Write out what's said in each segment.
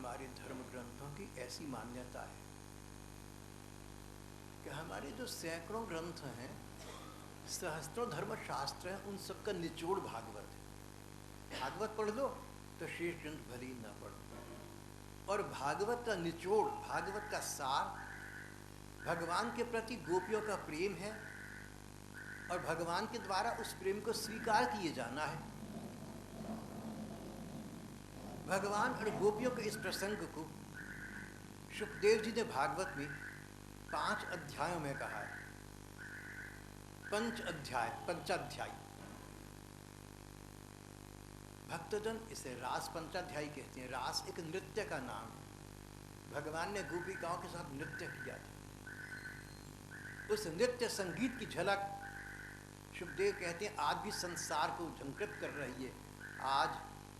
हमारे धर्म ग्रंथों की ऐसी मान्यता है कि हमारे जो सैकड़ों ग्रंथ हैं, सहस्त्रों धर्म शास्त्र हैं, उन सबका निचोड़ भागवत है। भागवत पढ़ लो तो शेष ग्रंथ भले ही ना पढ़ो। और भागवत का निचोड़, भागवत का सार भगवान के प्रति गोपियों का प्रेम है और भगवान के द्वारा उस प्रेम को स्वीकार किए जाना है। भगवान और गोपियों के इस प्रसंग को सुखदेव जी ने भागवत में 5 अध्यायों में कहा है। पंचाध्यायी। भक्तजन इसे रास पंचाध्यायी कहते हैं। रास एक नृत्य का नाम है। भगवान ने गोपिकाओं के साथ नृत्य किया था। उस नृत्य संगीत की झलक सुखदेव कहते हैं आज भी संसार को झंकृत कर रही है। आज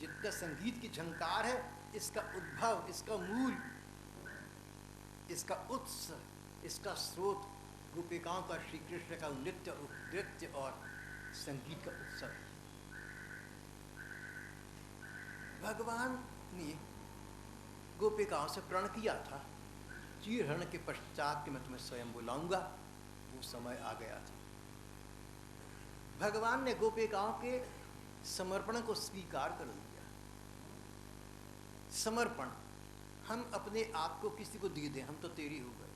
जितना संगीत की झंकार है, इसका उद्भव, इसका मूल, इसका उत्स, इसका स्रोत गोपिकाओं का, श्री कृष्ण का नृत्य और संगीत का उत्सव है। भगवान ने गोपिकाओं से प्रण किया था, चीरहरण के पश्चात कि मैं तुम्हें स्वयं बुलाऊंगा। वो समय आ गया था। भगवान ने गोपिकाओं के समर्पण को स्वीकार कर लिया। समर्पण, हम अपने आप को किसी को दे दें, हम तो तेरी हो गए।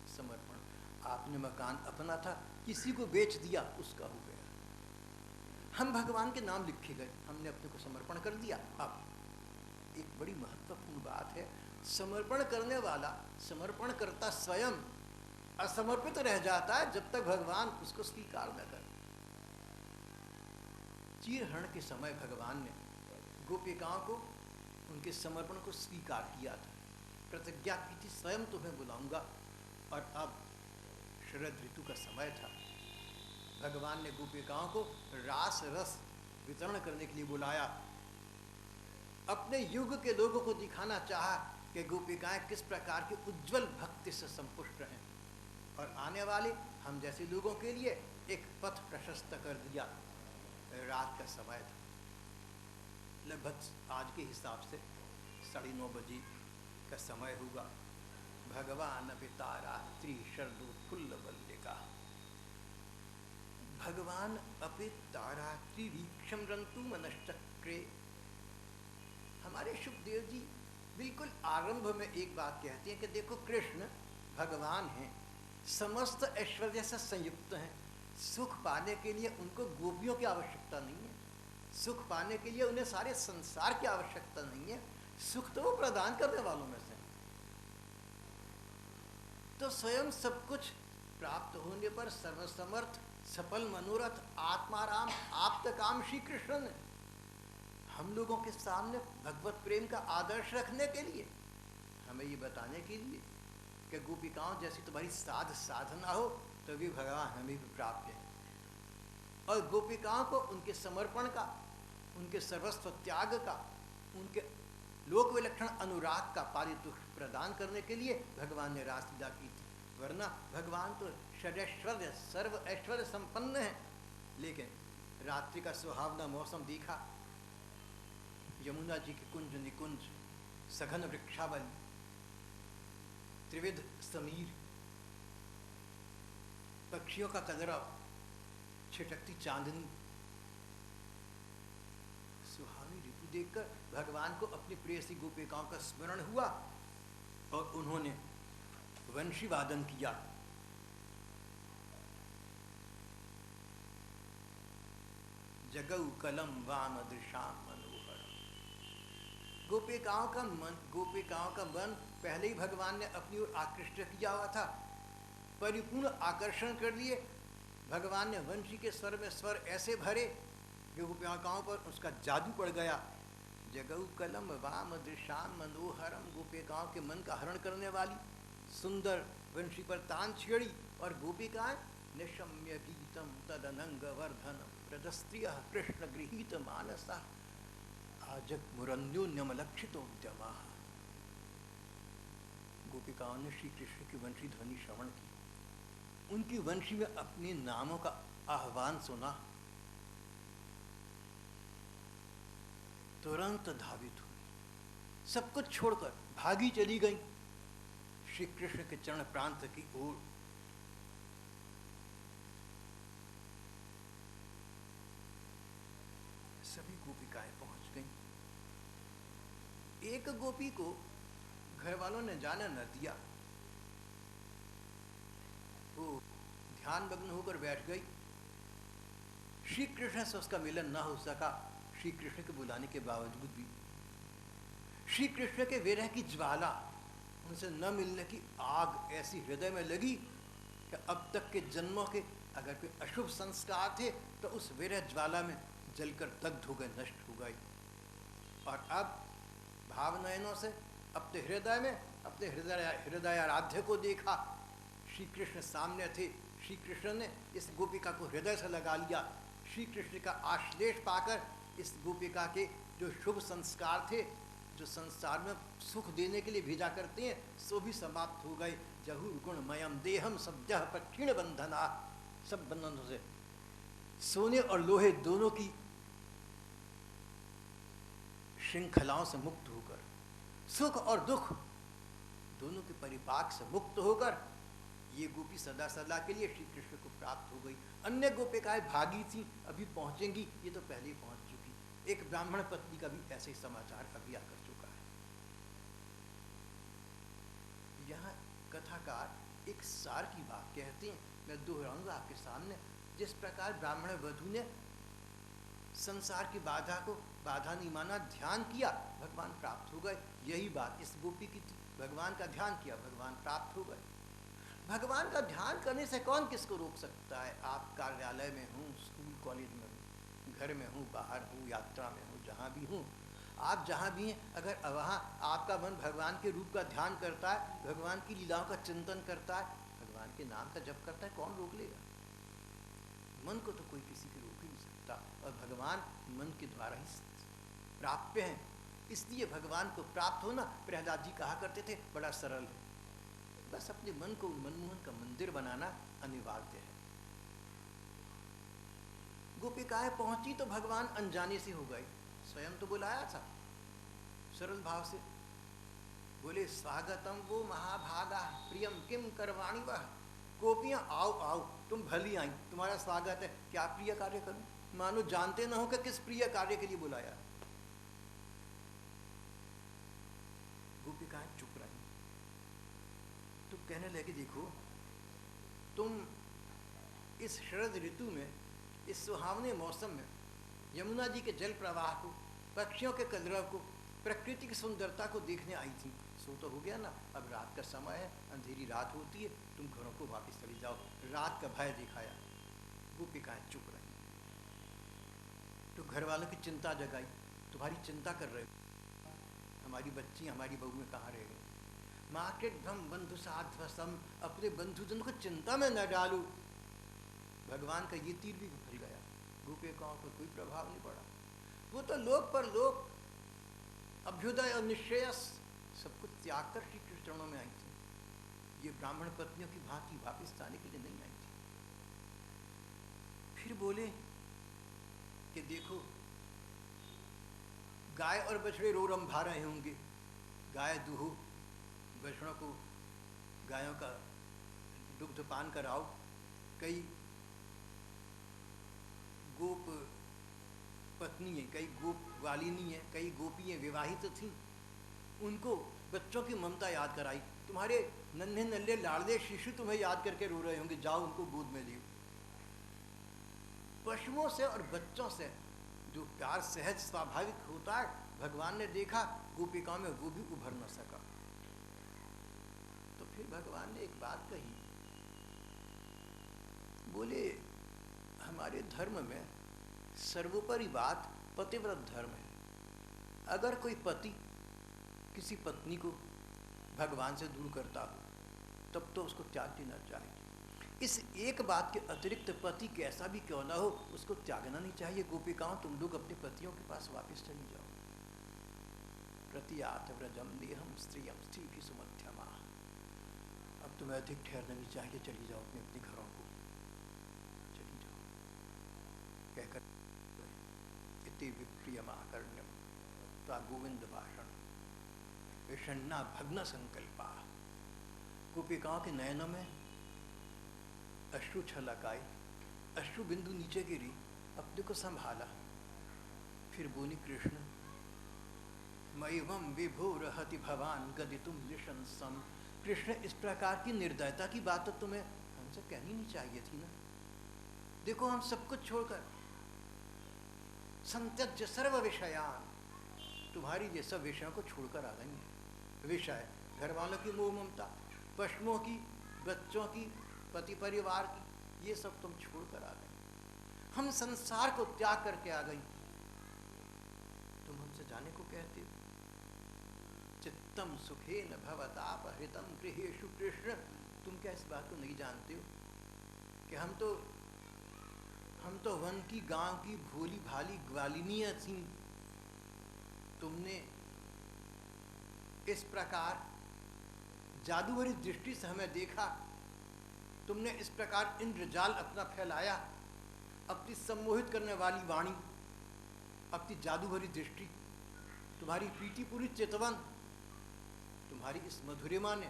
समर्पण, आपने मकान अपना था, किसी को बेच दिया, उसका हो गया। हम भगवान के नाम लिखे गए, हमने अपने को समर्पण कर दिया। अब एक बड़ी महत्वपूर्ण बात है, समर्पण करने वाला, समर्पण करता स्वयं असमर्पित रह जाता है जब तक भगवान उसको स्वीकार न करे। चीरहरण के समय भगवान ने गोपिकाओं को उनके समर्पण को स्वीकार किया था। प्रतिज्ञा की थी स्वयं तुम्हें बुलाऊंगा। और अब शरद ऋतु का समय था। भगवान ने गोपिकाओं को रास रस वितरण करने के लिए बुलाया। अपने युग के लोगों को दिखाना चाहा कि गोपिकाएं किस प्रकार की उज्जवल भक्ति से संपुष्ट हैं, और आने वाले हम जैसे लोगों के लिए एक पथ प्रशस्त कर दिया। रात का समय था, लगभग आज के हिसाब से 9:30 बजे का समय होगा। भगवान अपिता रात्रि शरदोत्फुल्ल बल्लिका। भगवान अपिता रात्रि वीक्षम रंतु मनश्चक्रे। हमारे सुखदेव जी बिल्कुल आरंभ में एक बात कहते हैं कि देखो, कृष्ण भगवान हैं, समस्त ऐश्वर्य से संयुक्त हैं। सुख पाने के लिए उनको गोपियों की आवश्यकता नहीं है। सुख पाने के लिए उन्हें सारे संसार की आवश्यकता नहीं है। सुख तो वो प्रदान करने वालों में से। तो स्वयं सब कुछ प्राप्त होने पर सर्वसमर्थ, सफल मनोरथ, आत्माराम, आप्तकाम श्री कृष्ण ने हम लोगों के सामने भगवत प्रेम का आदर्श रखने के लिए, हमें ये बताने के लिए कि गोपिकाओं जैसी तुम्हारी साधना हो तो भी भगवान हमें भी प्राप्त है। और गोपिकाओं को उनके समर्पण का, उनके सर्वस्व त्याग का, उनके लोक विलक्षण अनुराग का पारितोष प्रदान करने के लिए भगवान ने रासलीला की थी। वरना भगवान तो षडैश्वर्य, सर्व ऐश्वर्य संपन्न है। लेकिन रात्रि का सुहावना मौसम देखा, यमुना जी के कुंज निकुंज, सघन वृक्षावली, त्रिविध समीर, पक्षियों का कलरव, छिटकती चांदनी, सुहावनी ऋतु देखकर भगवान को अपनी प्रेयसी गोपिकाओं का स्मरण हुआ और उन्होंने वंशी वादन किया। जगऊ कलम वाम दृशाम मनोहर। गोपिकाओं का मन पहले ही भगवान ने अपनी ओर आकृष्ट किया हुआ था। परिपूर्ण आकर्षण कर लिए भगवान ने। वंशी के स्वर में स्वर ऐसे भरे कि गोपिकाओं पर उसका जादू पड़ गया। जगऊ कलम वाम दृशाम मनोहरम। गोपिकाओं के मन का हरण करने वाली सुंदर वंशी पर तान छेड़ी और गोपिकाएं निशम्य गीतम तदनंग वर्धनम प्रदस्त्रिय कृष्ण गृहीत मानसा आजक मुरन्योन्यमलक्षितोद्यमा। गोपिकाओं ने श्री कृष्ण की वंशी ध्वनि श्रवण की, उनकी वंशी में अपने नामों का आह्वान सुना, तुरंत धावित हुई। सब कुछ छोड़कर भागी चली गई श्री कृष्ण के चरण प्रांत की ओर। सभी गोपिकाएं पहुंच गईं। एक गोपी को घर वालों ने जाने न दिया, वो ध्यान मग्न होकर बैठ गई। श्री कृष्ण से उसका मिलन न हो सका, श्री कृष्ण के बुलाने के बावजूद भी। श्री कृष्ण के विरह की ज्वाला, उनसे न मिलने की आग ऐसी हृदय में लगी कि अब तक के जन्मों के अगर कोई अशुभ संस्कार थे तो उस विरह ज्वाला में जलकर दग्ध हो गए, नष्ट हो गए। और अब भाव नयनों से अपने हृदय में अपने हृदय आराध्य को देखा। श्री कृष्ण सामने थे। श्री कृष्ण ने इस गोपिका को हृदय से लगा लिया। श्री कृष्ण का आश्लेष पाकर इस गोपिका के जो शुभ संस्कार थे, जो संसार में सुख देने के लिए भेजा करते हैं, सो भी समाप्त हो गए। जहु गुणमयम देहम सद्यः पक्षीण बंधना, सब बंधनों से, सोने और लोहे दोनों की श्रृंखलाओं से मुक्त होकर, सुख और दुख दोनों के परिपाक से मुक्त होकर ये गोपी सदा सदा के लिए श्री कृष्ण को प्राप्त हो गई। अन्य गोपिकाएं भागी थी, अभी पहुंचेंगी, ये तो पहले ही पहुंच चुकी। एक ब्राह्मण पत्नी का भी ऐसे ही समाचार अभी आकर चुका है। यहाँ कथाकार एक सार की बात कहते हैं, मैं दोहराऊंगा आपके सामने। जिस प्रकार ब्राह्मण वधू ने संसार की बाधा को बाधा नहीं माना, ध्यान किया, भगवान प्राप्त हो गए। यही बात इस गोपी की थी। भगवान का ध्यान किया, भगवान प्राप्त हो गए। भगवान का ध्यान करने से कौन किसको रोक सकता है? आप कार्यालय में हूँ, स्कूल कॉलेज में हूँ, घर में हूँ, बाहर हूँ, यात्रा में हूँ, जहाँ भी हूँ, आप जहाँ भी हैं, अगर वहाँ आपका मन भगवान के रूप का ध्यान करता है, भगवान की लीलाओं का चिंतन करता है, भगवान के नाम का जप करता है, कौन रोक लेगा? मन को तो कोई किसी की रोक ही नहीं सकता। और भगवान मन के द्वारा ही प्राप्य हैं। इसलिए भगवान को प्राप्त होना, प्रहलाद जी कहा करते थे, बड़ा सरल है। बस अपने मन को मनमोहन का मंदिर बनाना अनिवार्य है। गोपिकाएं पहुंची तो भगवान अनजाने से हो गए। स्वयं तो बुलाया था, सरल भाव से बोले, स्वागतम वो महाभागा प्रियम किम करवाणी वह। गोपियां आओ आओ, तुम भली आई, तुम्हारा स्वागत है, क्या प्रिय कार्य करूं? मानो जानते न हो कि किस प्रिय कार्य के लिए बुलाया। गोपिकाएं चुप रही। तो कहने लगे, देखो तुम इस शरद ऋतु में, इस सुहावने मौसम में यमुना जी के जल प्रवाह को, पक्षियों के कलरव को, प्रकृति की सुंदरता को देखने आई थी। सो तो हो गया ना, अब रात का समय है, अंधेरी रात होती है, तुम घरों को वापस चली जाओ। रात का भय दिखाया। गोपिकाएं चुप रही। तो घर वालों की चिंता जगाई, तुम्हारी चिंता कर रहे हो, हमारी बच्ची हमारी बहू में कहाँ रह गई? मार्केट भ्रम बंधु साध्वसम, अपने बंधुजन को चिंता में न डालो। भगवान का ये तीर भी फल गया। गोपिकाओं पर कोई प्रभाव नहीं पड़ा। वो तो लोक पर लोक, अभ्युदय और निश्रेयस सब कुछ त्याग कर श्री कृष्ण चरणों में आई थी। ये ब्राह्मण पत्नियों की भांति वापिस आने के लिए नहीं आई थी। फिर बोले कि देखो, गाय और बछड़े रो रंभा रहे होंगे, गाय दूहो, बछड़ों को गायों का दुग्ध पान कराओ। कई गोप पत्नी है, कई गोप वालिनी है, कई गोपियाँ विवाहित थीं, उनको बच्चों की ममता याद कराई। तुम्हारे नन्हे नल्ले लाड़ले शिशु तुम्हें याद करके रो रहे होंगे, जाओ उनको गोद में लियो। पशुओं से और बच्चों से जो प्यार सहज स्वाभाविक होता है, भगवान ने देखा गोपिकाओं में वो भी उभर न सका। तो फिर भगवान ने एक बात कही, बोले हमारे धर्म में सर्वोपरि बात पतिव्रत धर्म है। अगर कोई पति किसी पत्नी को भगवान से दूर करता हो, तब तो उसको त्याग देना चाहिए। इस एक बात के अतिरिक्त पति कैसा भी क्यों ना हो, उसको त्यागना नहीं चाहिए। गोपिकाओं, तुम लोग अपने पतियों के पास वापस चली जाओ। प्रतियात व्रजम देहम स्त्रियम स्त्री की सुमध्यमा। अब तुम्हें अधिक ठहरना नहीं चाहिए, चली जाओ अपने अपने घरों को, चली जाओ। कहकर इति विप्रियमाकर्ण्यम ता गोविंद भाषण। विषण्णा भग्न संकल्पा। गोपिकाओं के नयनों में अश्रु छलक आई, अश्रु बिंदु नीचे गिरी, अपने को संभाला, फिर बोली कृष्ण मयिवम विभोरहति भवान गदितुम निशंसम। कृष्ण इस प्रकार की निर्दयता की बात तो तुम्हें हमसे कहनी नहीं चाहिए थी ना। देखो हम सब कुछ छोड़कर संत्यज्य सर्व विषयान, तुम्हारी ये सब विषयों को छोड़कर आ गई हैं। विषय घर वालों की मोह ममता, पशुओं की, बच्चों की, पति परिवार की, ये सब तुम छोड़कर आ गई। हम संसार को त्याग करके आ गई, तुम हमसे जाने को कहते हो। चित्तम सुखेन भवताप हृतम गृहेषु कृष्ण, तुम क्या इस बात को नहीं जानते हो कि हम तो वन की गांव की भोली भाली ग्वालिनियां थी। तुमने इस प्रकार जादू भरी दृष्टि से हमें देखा, तुमने इस प्रकार इंद्रजाल अपना फैलाया, अपनी सम्मोहित करने वाली वाणी, अपनी जादू भरी दृष्टि, तुम्हारी पीटी पूरी चेतवन, तुम्हारी इस मधुरिमा ने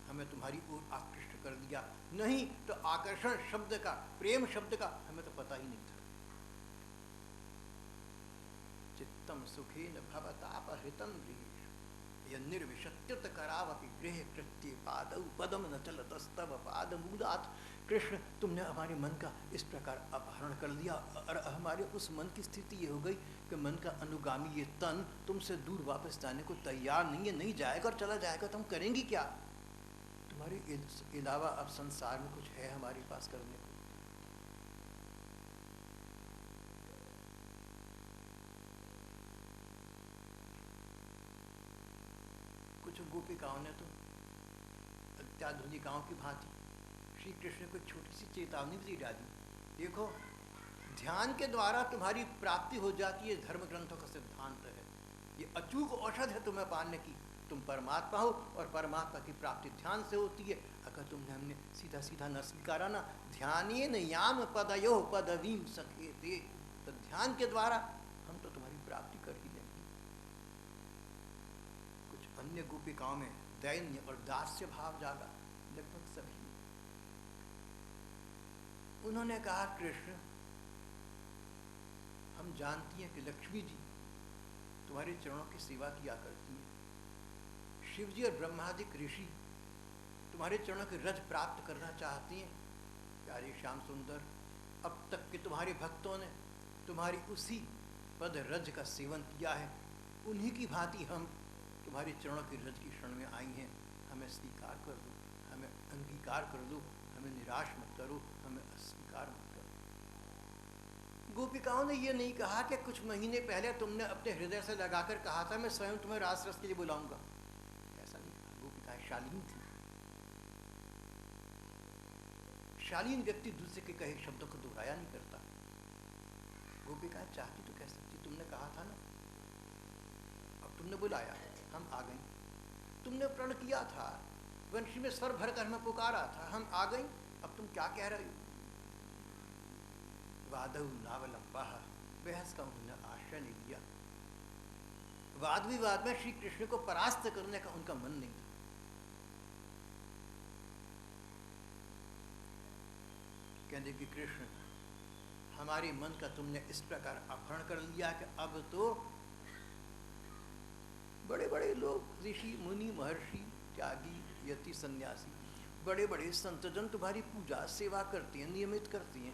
हमें तुम्हारी ओर आकृष्ट कर दिया। नहीं तो आकर्षण शब्द का, प्रेम शब्द का हमें तो पता ही नहीं था। चित्तम सुखेन भवताप हृतम गृहेषु निर्विशत्युत करावपि गृह कृत्य पादौ पदम न चलतस्तव पाद मूलात्। कृष्ण तुमने हमारे मन का इस प्रकार अपहरण कर लिया, और हमारे उस मन की स्थिति ये हो गई कि मन का अनुगामी ये तन तुमसे दूर वापस जाने को तैयार नहीं है। नहीं जाएगा और चला जाएगा तो हम करेंगे क्या? तुम्हारे अलावा अब संसार में कुछ है हमारे पास करने को? कुछ गोपिकाओं ने तो अत्याधुनिकाओं की भांति श्री कृष्ण को छोटी सी चेतावनी भी डाली। देखो, ध्यान के द्वारा तुम्हारी प्राप्ति हो जाती है, धर्म ग्रंथों का सिद्धांत है। ये अचूक औषध है तुम्हें पाने की। तुम परमात्मा हो और परमात्मा की प्राप्ति ध्यान से होती है। अगर हमने सीधा सीधा न स्वीकारा ना, ध्यानेन याम पदयो पदवीम सखेते, तो ध्यान के द्वारा हम तो तुम्हारी प्राप्ति कर ही लेंगे। कुछ अन्य गोपिकाओं में दैन्य और दास्य भाव जागा, लगभग सभी। उन्होंने कहा कृष्ण हम जानती हैं कि लक्ष्मी जी तुम्हारे चरणों की सेवा किया करती है, शिव जी और ब्रह्मादिक ऋषि तुम्हारे चरणों की रज प्राप्त करना चाहती हैं। प्यारे श्याम सुंदर, अब तक के तुम्हारे भक्तों ने तुम्हारी उसी पद रज का सेवन किया है, उन्हीं की भांति हम तुम्हारे चरणों की रज की शरण में आई हैं। हमें स्वीकार कर दो, हमें अंगीकार कर दो, हमें निराश मत करो, हमें अस्वीकार मत करो। गोपिकाओं ने ये नहीं कहा कि कुछ महीने पहले तुमने अपने हृदय से लगाकर कहा था मैं स्वयं तुम्हें रास रस के लिए बुलाऊंगा। ऐसा नहीं कहा। गोपिकाएं शालीन थी। शालीन व्यक्ति दूसरे के कहे शब्दों को दोहराया नहीं करता। गोपिकाएं चाहती तो कह सकती, तुमने कहा था ना, अब तुमने बुलाया, हम आ गई। तुमने प्रण किया था, वंशी में स्वर भर कर हमें पुकारा था, हम आ गई। अब तुम क्या कह रहे हो? वादौ नावलंबा, बहस का उन्होंने आश्रय नहीं लिया। वाद विवाद में श्री कृष्ण को परास्त करने का उनका मन नहीं था। कहते कि कृष्ण हमारे मन का तुमने इस प्रकार अपहरण कर लिया कि अब तो बड़े बड़े लोग, ऋषि मुनि महर्षि त्यागी यति सन्यासी, बड़े बड़े संतजन तुम्हारी पूजा सेवा करती हैं, नियमित करती हैं,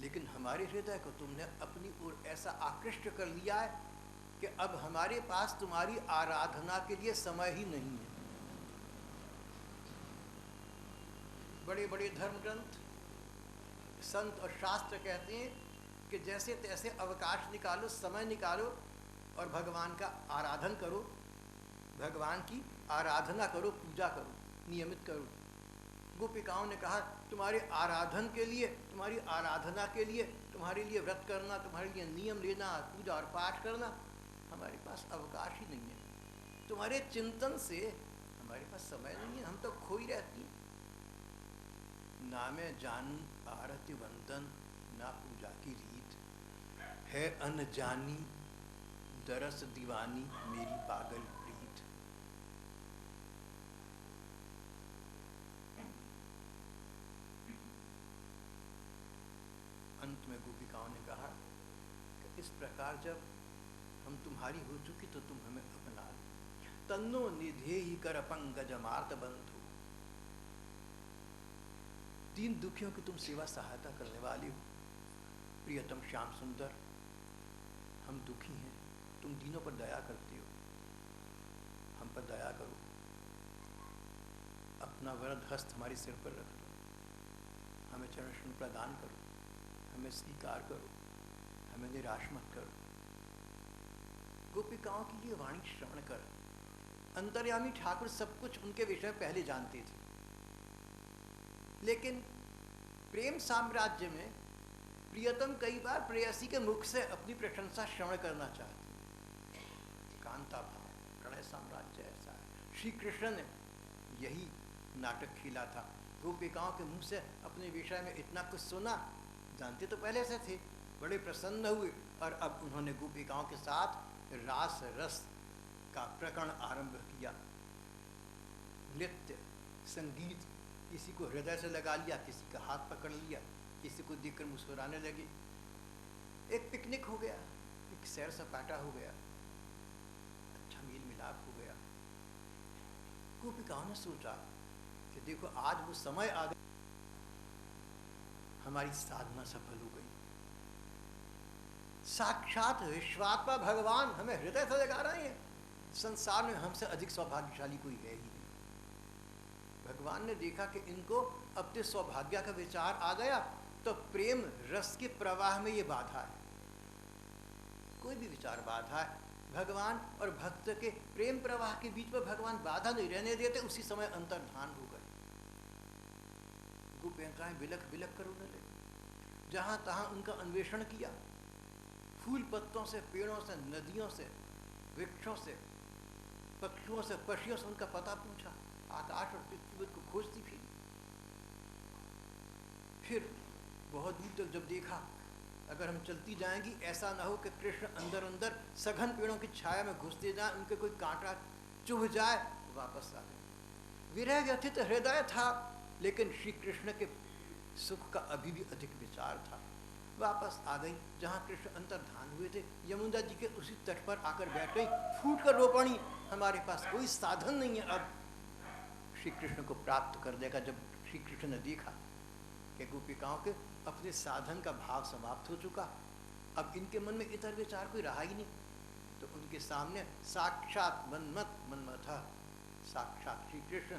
लेकिन हमारे हृदय को तुमने अपनी ओर ऐसा आकृष्ट कर लिया है कि अब हमारे पास तुम्हारी आराधना के लिए समय ही नहीं है। बड़े बड़े धर्म ग्रंथ, संत और शास्त्र कहते हैं कि जैसे तैसे अवकाश निकालो, समय निकालो और भगवान का आराधन करो, भगवान की आराधना करो, पूजा करो, नियमित करो। गोपिकाओं ने कहा तुम्हारे आराधन के लिए, तुम्हारी आराधना के लिए, तुम्हारे लिए व्रत करना, तुम्हारे लिए नियम लेना, पूजा और पाठ करना, हमारे पास अवकाश ही नहीं है। तुम्हारे चिंतन से हमारे पास समय नहीं है, हम तो खोई रहती हैं। ना मैं जान आरती वंदन, ना पूजा की रीत, है अनजानी दरस दीवानी मेरी पागल प्रीत। अंत में गोपिकाओं ने कहा कि इस प्रकार जब हम तुम्हारी हो चुकी तो तुम हमें अपना लो। तन्नो निधे ही कर पंकज मार्त बंधु, तीन दुखियों की तुम सेवा सहायता करने वाली हो। प्रियतम श्याम सुंदर, हम दुखी हैं, तुम दीनों पर दया करती हो, हम पर दया करो। अपना वरद हस्त हमारे सिर पर रख दो, हमें चरण प्रदान करो, हमें स्वीकार करो, हमें निराश मत करो। गोपिकाओं की ये वाणी श्रवण कर अंतर्यामी ठाकुर सब कुछ उनके विषय में पहले जानते थे, लेकिन प्रेम साम्राज्य में प्रियतम कई बार प्रेयसी के मुख से अपनी प्रशंसा श्रवण करना चाहती। कांता भाव, प्रणय साम्राज्य ऐसा है। श्री कृष्ण ने यही नाटक खेला था, गोपिकाओं के मुंह से अपने विषय में इतना कुछ सुना, जानते तो पहले से थे, बड़े प्रसन्न हुए और अब उन्होंने गोपिकाओं के साथ रास रस का प्रकरण आरंभ किया। नृत्य, संगीत, किसी को हृदय से लगा लिया, किसी का हाथ पकड़ लिया, किसी को देखकर मुस्कुराने लगे। एक पिकनिक हो गया, एक सैर सपाटा हो गया, अच्छा मेल मिलाप हो गया। गोपिकाओं ने सोचा कि देखो आज वो समय आ गया, हमारी साधना सफल हो गई। साक्षात विश्वात्मा भगवान हमें हृदय से लगा रहे हैं। संसार में हमसे अधिक सौभाग्यशाली कोई है ही नहीं। भगवान ने देखा कि इनको अपने सौभाग्य का विचार आ गया, तो प्रेम रस के प्रवाह में ये बाधा है। कोई भी विचार बाधा है, भगवान और भक्त के प्रेम प्रवाह के बीच में भगवान बाधा नहीं रहने देते। उसी समय अंतर्धान हो गए। गोपिकाएं बिलख बिलख कर रोने लगी। जहां तहां उनका अन्वेषण किया, फूल पत्तों से, पेड़ों से, नदियों से, वृक्षों से, पक्षियों से, पक्षियों से उनका पता पूछा, आकाश और पृथ्वी को खोजती फिर बहुत दूर तक जब देखा, अगर हम चलती जाएंगी ऐसा ना हो कि कृष्ण अंदर अंदर सघन पेड़ों की छाया में घुसते जाए, उनके कोई कांटा चुभ जाए, वापस आ गए। विरह व्यथित हृदय था, लेकिन श्री कृष्ण के सुख का अभी भी अधिक विचार था। वापस आ गई जहाँ कृष्ण अंतर्धान हुए थे, यमुना जी के उसी तट पर आकर बैठ गई, फूट कर रो पड़ी, हमारे पास कोई साधन नहीं है अब श्री कृष्ण को प्राप्त कर देगा। जब श्री कृष्ण ने देखा कि गोपिकाओं के अपने साधन का भाव समाप्त हो चुका, अब इनके मन में इतर विचार कोई रहा ही नहीं, तो उनके सामने साक्षात मनमथा साक्षात श्री कृष्ण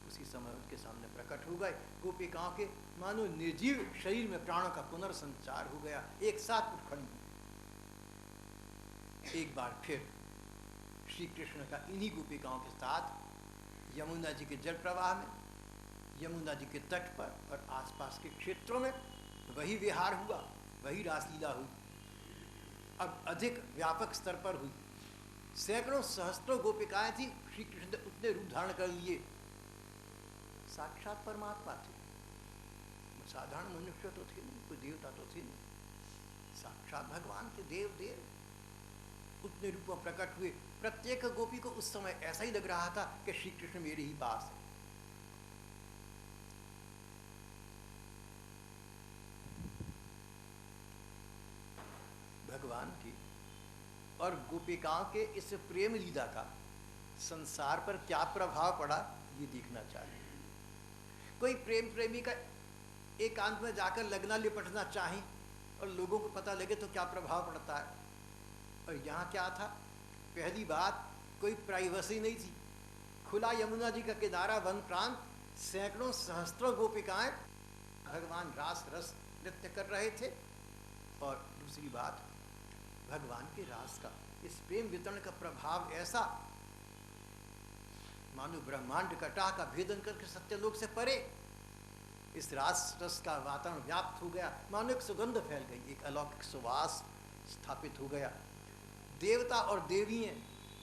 उसी समय उनके सामने प्रकट हो गए। गोपिकाओं के मानो निर्जीव शरीर में प्राणों का पुनर्संचार हो गया, एक साथ उठ खड़ी। एक बार फिर श्री कृष्ण का इन्हीं गोपिकाओं के साथ यमुना जी के जल प्रवाह में, यमुना जी के तट पर और आसपास के क्षेत्रों में वही विहार हुआ, वही रासलीला हुई। अब अधिक व्यापक स्तर पर हुई। सैकड़ों सहस्त्रों गोपिकाएं थी, श्री कृष्ण ने उतने रूप धारण कर लिए, साक्षात परमात्मा थे। साधारण मनुष्य तो थे नहीं, कोई देवता तो थे नहीं, साक्षात भगवान के देव उतने रूप में प्रकट हुए। प्रत्येक गोपी को उस समय ऐसा ही लग रहा था कि श्री कृष्ण मेरे ही पास है। भगवान की और गोपिकाओं के इस प्रेम लीला का संसार पर क्या प्रभाव पड़ा, ये देखना चाहिए। कोई प्रेम प्रेमी का एकांत में जाकर लगना लिपटना चाहे और लोगों को पता लगे तो क्या प्रभाव पड़ता है। और यहाँ क्या था, पहली बात कोई प्राइवेसी नहीं थी, खुला यमुना जी का किनारा, वन प्रांत, सैकड़ों सहस्त्रों गोपिकाएं भगवान रास रस नृत्य कर रहे थे। और दूसरी बात, भगवान के रास का, इस प्रेम वितरण का प्रभाव ऐसा मानो ब्रह्मांड कटा का भेदन करके सत्यलोक से परे इस रास रस का वातावरण व्याप्त हो गया, मानो एक सुगंध फैल गई, एक अलौकिक सुवास स्थापित हो गया। देवता और देवियाँ,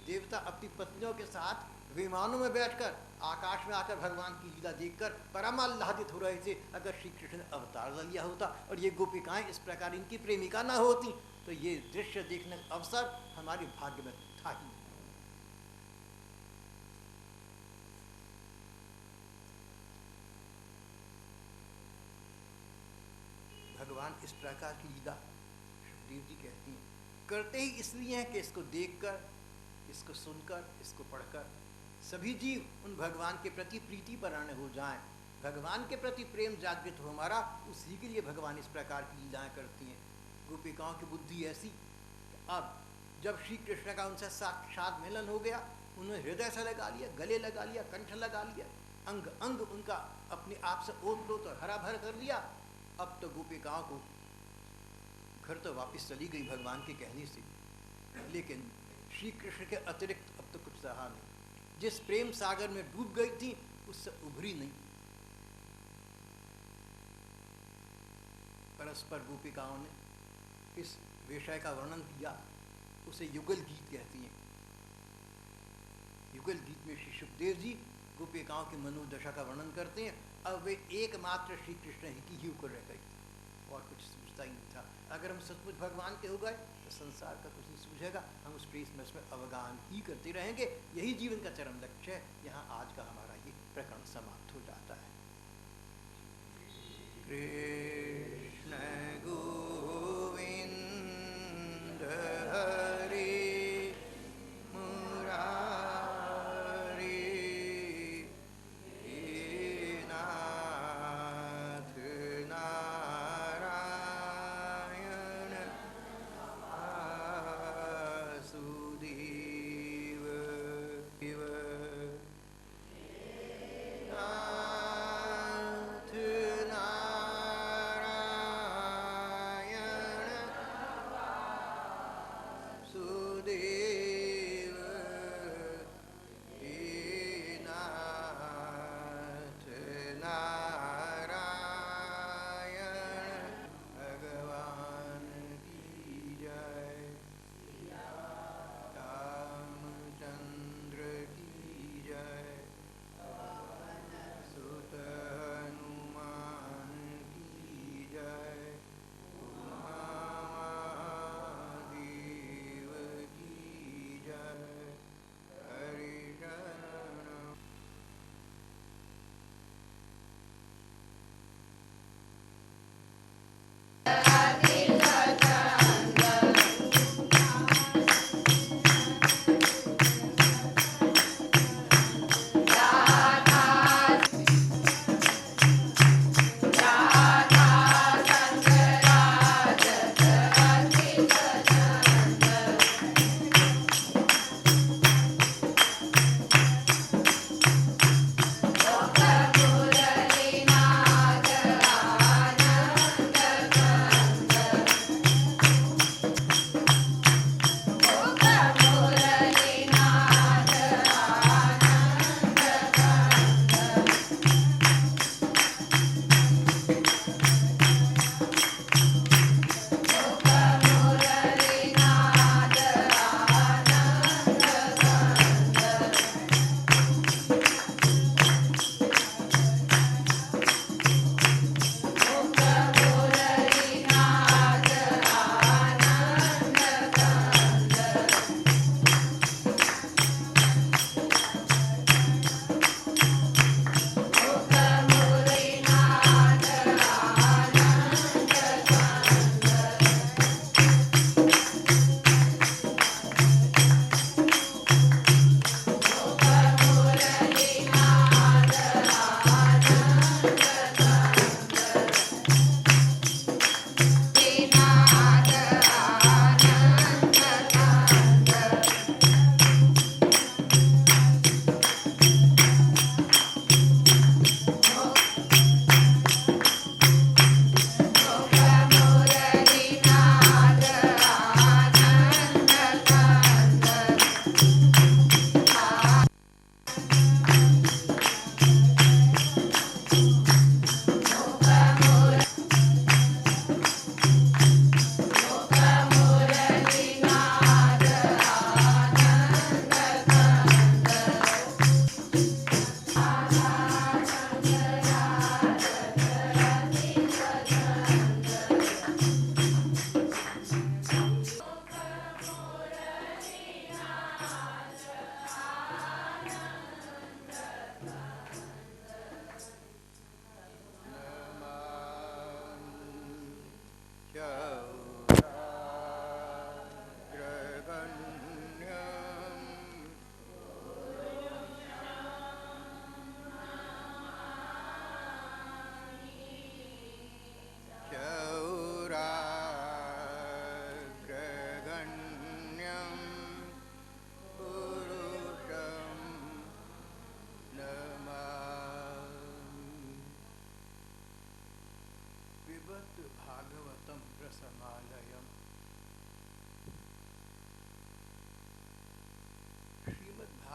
देवता अपनी पत्नियों के साथ विमानों में बैठकर आकाश में आकर भगवान की लीला देखकर परमाह्लादित हो रहे थे। अगर श्री कृष्ण ने अवतार न लिया होता और ये गोपिकाएं इस प्रकार इनकी प्रेमिका न होती तो ये दृश्य देखने का अवसर हमारे भाग्य में था ही। भगवान इस प्रकार की लीला सुखदेव जी कहती हैं, करते ही इसलिए हैं कि इसको देखकर, इसको सुनकर, इसको पढ़कर सभी जीव उन भगवान के प्रति प्रीतिपरायण हो जाएं, भगवान के प्रति प्रेम जागृत हो हमारा, उसी के लिए भगवान इस प्रकार की लीलाएं करती हैं। गोपिकाओं की बुद्धि ऐसी कि अब जब श्री कृष्ण का उनसे साक्षात मिलन हो गया, उन्होंने हृदय से लगा लिया, गले लगा लिया, कंठ लगा लिया, अंग अंग उनका अपने आप से ओत-प्रोत और हरा भर कर लिया। अब तो गोपिकाओं को घर तो वापस चली गई भगवान के कहने से, लेकिन श्री कृष्ण के अतिरिक्त अब तो कुछ रहा नहीं। जिस प्रेम सागर में डूब गई थी उससे उभरी नहीं। परस्पर गोपिकाओं ने इस विषय का वर्णन किया, उसे युगल गीत कहती हैं। युगल गीत में श्री सुखदेव जी गोपिकाओं की मनोदशा का वर्णन करते हैं। अब वे एकमात्र श्री कृष्ण ही को रह गई, और कुछ सूझता ही नहीं था। अगर हम सचमुच भगवान के हो गए तो संसार का कुछ नहीं सूझेगा, हम उस प्रेम में अवगान ही करते रहेंगे। यही जीवन का चरम लक्ष्य है। यहाँ आज का हमारा ये प्रकरण समाप्त हो जाता है। कृष्ण गोविंद हरे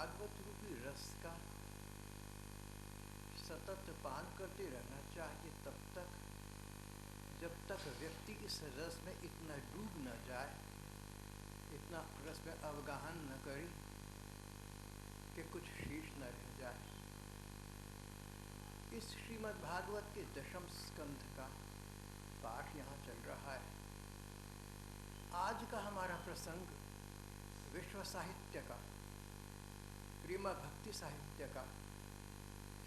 भागवत रूपी रस का सतत पान करते रहना चाहिए, तब तक जब तक व्यक्ति इस रस में इतना डूब न जाए, इतना रस में अवगाहन न करे कि कुछ शेष न रह जाए। इस श्रीमद् भागवत के दशम स्कंध का पाठ यहाँ चल रहा है। आज का हमारा प्रसंग विश्व साहित्य का, प्रेम भक्ति साहित्य का,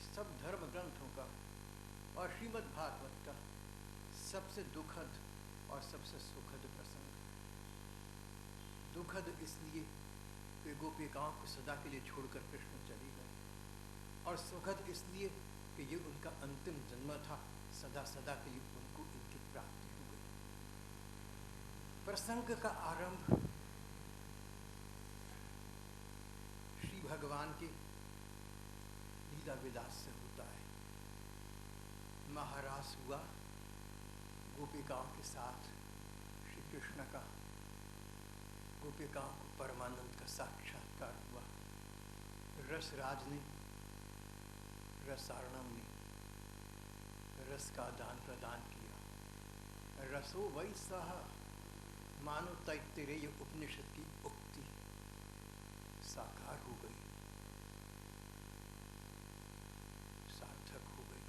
सब धर्म ग्रंथों का और श्रीमद् भागवत का सबसे दुखद और सबसे सुखद प्रसंग। दुखद इसलिए कि गोपिकाओं को सदा के लिए छोड़कर कृष्ण चले गए, और सुखद इसलिए कि ये उनका अंतिम जन्म था, सदा सदा के लिए उनको इनकी प्राप्ति हो गई। प्रसंग का आरंभ श्री भगवान के लीला विलास से होता है। महारास हुआ गोपिकाओं के साथ श्री कृष्ण का, गोपिकाओं को परमानंद का साक्षात्कार हुआ। रसराज ने, रसार्णव ने रस का दान प्रदान किया। रसो वै सह, मानो तैत्तिरेय उपनिषद की उक्ति साकार हो गई, सार्थक हो गई।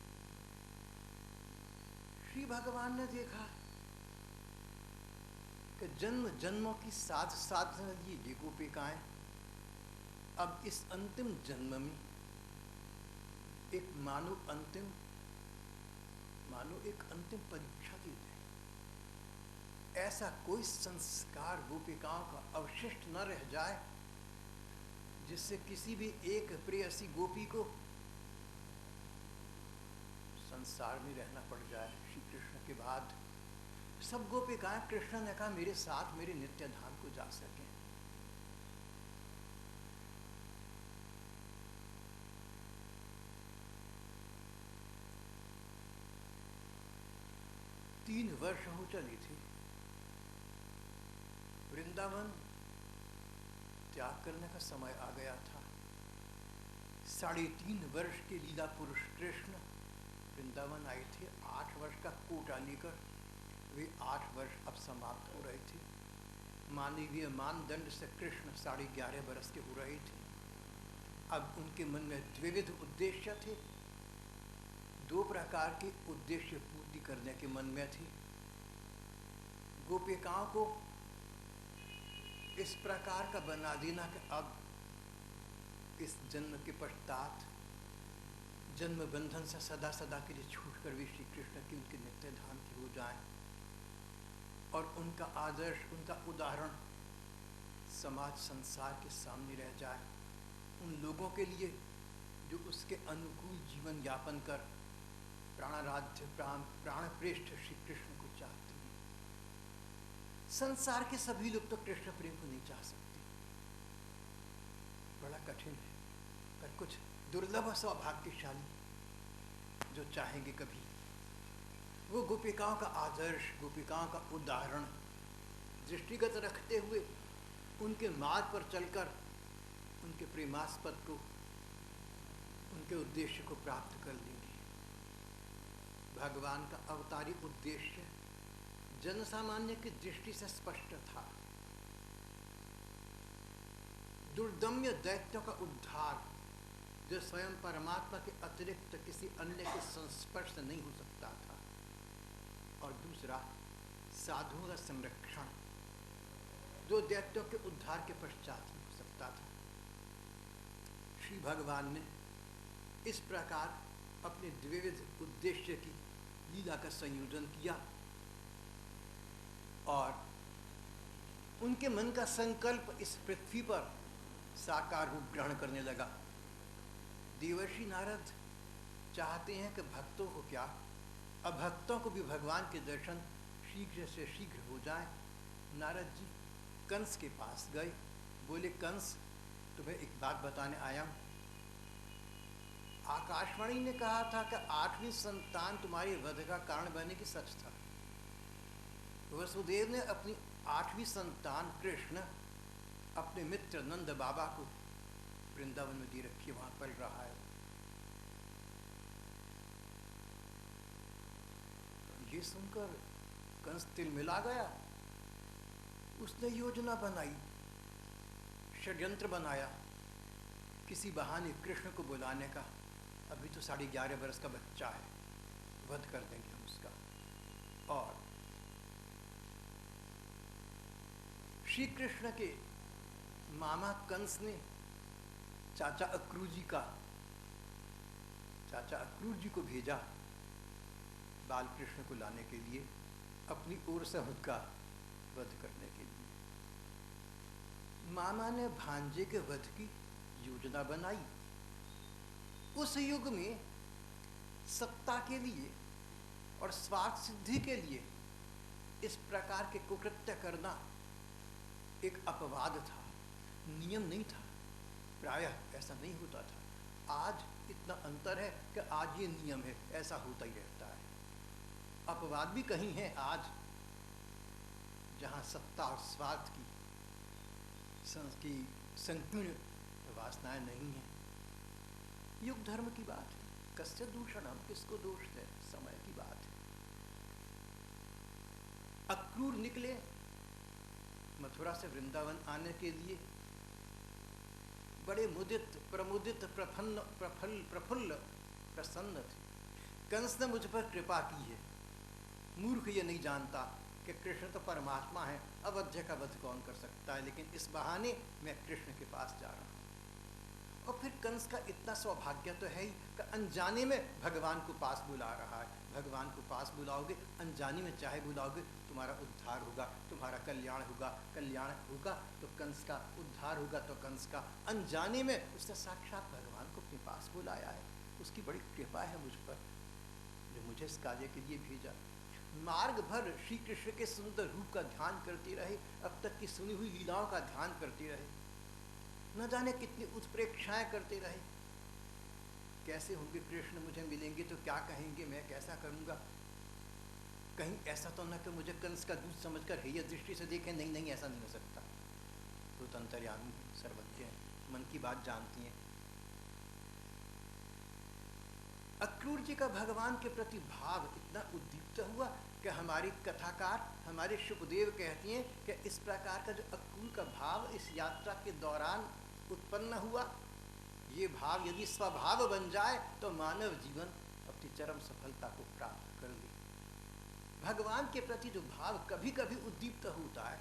श्री भगवान ने देखा कि जन्म जन्मों की साध साधना ये गोपिकाएं अब इस अंतिम जन्म में एक मानो एक अंतिम परीक्षा देते हैं। ऐसा कोई संस्कार गोपिकाओं का अवशिष्ट न रह जाए जिससे किसी भी एक प्रेयसी गोपी को संसार में रहना पड़ जाए। श्री कृष्ण के बाद सब गोपिकाएं, कृष्ण ने कहा मेरे साथ मेरे नित्य धाम को जा सकें। तीन वर्ष हो चली थी। वृंदावन त्याग करने का समय आ गया था। 3.5 वर्ष के लीला पुरुष कृष्ण वृंदावन आए थे। 8 वर्ष का कोटा लेकर वे 8 वर्ष अब समाप्त हो रहे थे। मानवीय मानदंड से कृष्ण 11.5 वर्ष के हो रहे थे। अब उनके मन में द्विविध उद्देश्य थे। 2 प्रकार के उद्देश्य पूर्ति करने के मन में थे। गोपिकाओं को इस प्रकार का बना देना कि अब इस जन्म के पश्चात जन्म बंधन से सदा सदा के लिए छूटकर वे श्री कृष्ण की उनके नित्य धाम की हो जाएं, और उनका आदर्श, उनका उदाहरण समाज संसार के सामने रह जाए। उन लोगों के लिए जो उसके अनुकूल जीवन यापन कर प्राणाराध्य प्राणप्रेष्ठ श्री कृष्ण को चाहते हैं। संसार के सभी लोग तो कृष्ण प्रेम को नहीं चाह सकते, बड़ा कठिन है, पर कुछ दुर्लभ सौभाग्यशाली जो चाहेंगे कभी, वो गोपिकाओं का आदर्श, गोपिकाओं का उदाहरण दृष्टिगत रखते हुए उनके मार्ग पर चलकर उनके प्रेमास्पद को, उनके उद्देश्य को प्राप्त कर लेंगे। भगवान का अवतारी उद्देश्य जनसामान्य की दृष्टि से स्पष्ट था। दुर्दम्य दैत्यों का उद्धार, जो स्वयं परमात्मा के अतिरिक्त किसी अन्य के संस्पर्श से नहीं हो सकता था, और दूसरा साधुओं का संरक्षण, जो दैत्यों के उद्धार के पश्चात ही हो सकता था। श्री भगवान ने इस प्रकार अपने द्विविध उद्देश्य की लीला का संयोजन किया, और उनके मन का संकल्प इस पृथ्वी पर साकार रूप ग्रहण करने लगा। देवर्षि नारद चाहते हैं कि भक्तों को क्या, अभक्तों को भी भगवान के दर्शन शीघ्र से शीघ्र हो जाए। नारद जी कंस के पास गए, बोले कंस तुम्हें एक बात बताने आया हूँ। आकाशवाणी ने कहा था कि 8वीं संतान तुम्हारे वध का कारण बनने की सच था। वसुदेव ने अपनी 8वीं संतान कृष्ण अपने मित्र नंद बाबा को वृंदावन में दे रखी है, वहां पल रहा है। ये सुनकर कंस तिलमिला गया। उसने योजना बनाई, षड्यंत्र बनाया किसी बहाने कृष्ण को बुलाने का। अभी तो 11.5 बरस का बच्चा है, वध कर देंगे हम उसका। और श्री कृष्ण के मामा कंस ने चाचा अक्रूर जी को भेजा बाल कृष्ण को लाने के लिए, अपनी ओर से उनका वध करने के लिए। मामा ने भांजे के वध की योजना बनाई। उस युग में सत्ता के लिए और स्वार्थ सिद्धि के लिए इस प्रकार के कुकृत्य करना एक अपवाद था, नियम नहीं था। प्रायः ऐसा नहीं होता था। आज इतना अंतर है कि आज ये नियम है, ऐसा होता ही रहता है। अपवाद भी कहीं है आज, जहाँ सत्ता और स्वार्थ की संकीर्ण वासनाएं नहीं है। युग धर्म की बात है, कस्य दूषणम, किसको दोष है, समय की बात है। अक्रूर निकले मथुरा से वृंदावन आने के लिए, बड़े मुदित प्रमुदित प्रफुल्ल प्रसन्न थे। कंस ने मुझ पर कृपा की है। मूर्ख ये नहीं जानता कि कृष्ण तो परमात्मा है, अवध्य का वध कौन कर सकता है, लेकिन इस बहाने मैं कृष्ण के पास जा रहा हूँ। और फिर कंस का इतना सौभाग्य तो है ही कि अनजाने में भगवान को पास बुला रहा है। भगवान को पास बुलाओगे, अनजाने में चाहे बुलाओगे, तुम्हारा उद्धार होगा, तुम्हारा कल्याण होगा तो कंस का उद्धार होगा। तो कंस का अनजाने में उसने साक्षात भगवान को अपने पास बुलाया है। उसकी बड़ी कृपा है मुझ पर, जो मुझे इस कार्य के लिए भेजा। मार्ग भर श्री कृष्ण के सुंदर रूप का ध्यान करते रहे, अब तक की सुनी हुई लीलाओं का ध्यान करते रहे, न जाने कितनी उत्प्रेक्षाएं करते रहे। कैसे होंगे कृष्ण, मुझे मिलेंगे तो क्या कहेंगे, मैं कैसा करूंगा। कहीं ऐसा तो न कि मुझे कंस का दूध समझकर हेय दृष्टि से देखें। नहीं, ऐसा नहीं हो सकता। वो तो अंतर्यामी है, सर्वज्ञ है, मन की बात जानती हैं। अक्रूर जी का भगवान के प्रति भाव इतना उद्दीप्त हुआ कि हमारी कथाकार, हमारे शुभदेव कहती हैं कि इस प्रकार का जो अक्रूर का भाव इस यात्रा के दौरान उत्पन्न हुआ, ये भाव यदि स्वभाव बन जाए तो मानव जीवन अपनी चरम सफलता को प्राप्त कर ले। भगवान के प्रति जो भाव कभी कभी उद्दीप्त होता है,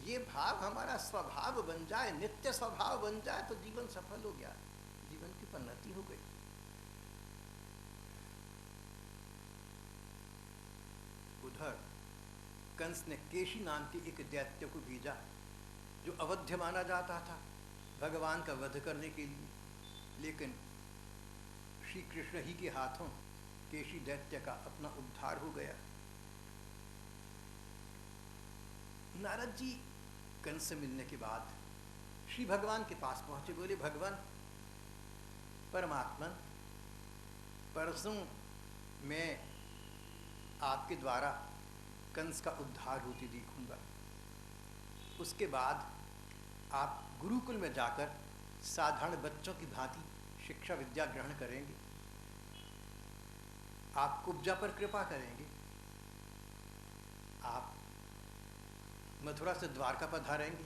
ये भाव हमारा स्वभाव बन जाए, नित्य स्वभाव बन जाए, तो जीवन सफल हो गया, जीवन की उन्नति हो गई। उधर कंस ने केशी नाम के एक दैत्य को भेजा, जो अवध्य माना जाता था भगवान का वध करने के लिए। लेकिन श्री कृष्ण ही के हाथों केशी दैत्य का अपना उद्धार हो गया। नारद जी कंस से मिलने के बाद श्री भगवान के पास पहुंचे, बोले भगवान परमात्मन, परसों मैं आपके द्वारा कंस का उद्धार होते देखूंगा। उसके बाद आप गुरुकुल में जाकर साधारण बच्चों की भांति शिक्षा विद्या ग्रहण करेंगे, आप कुब्जा पर कृपा करेंगे, आप मथुरा से द्वारका पधारेंगे,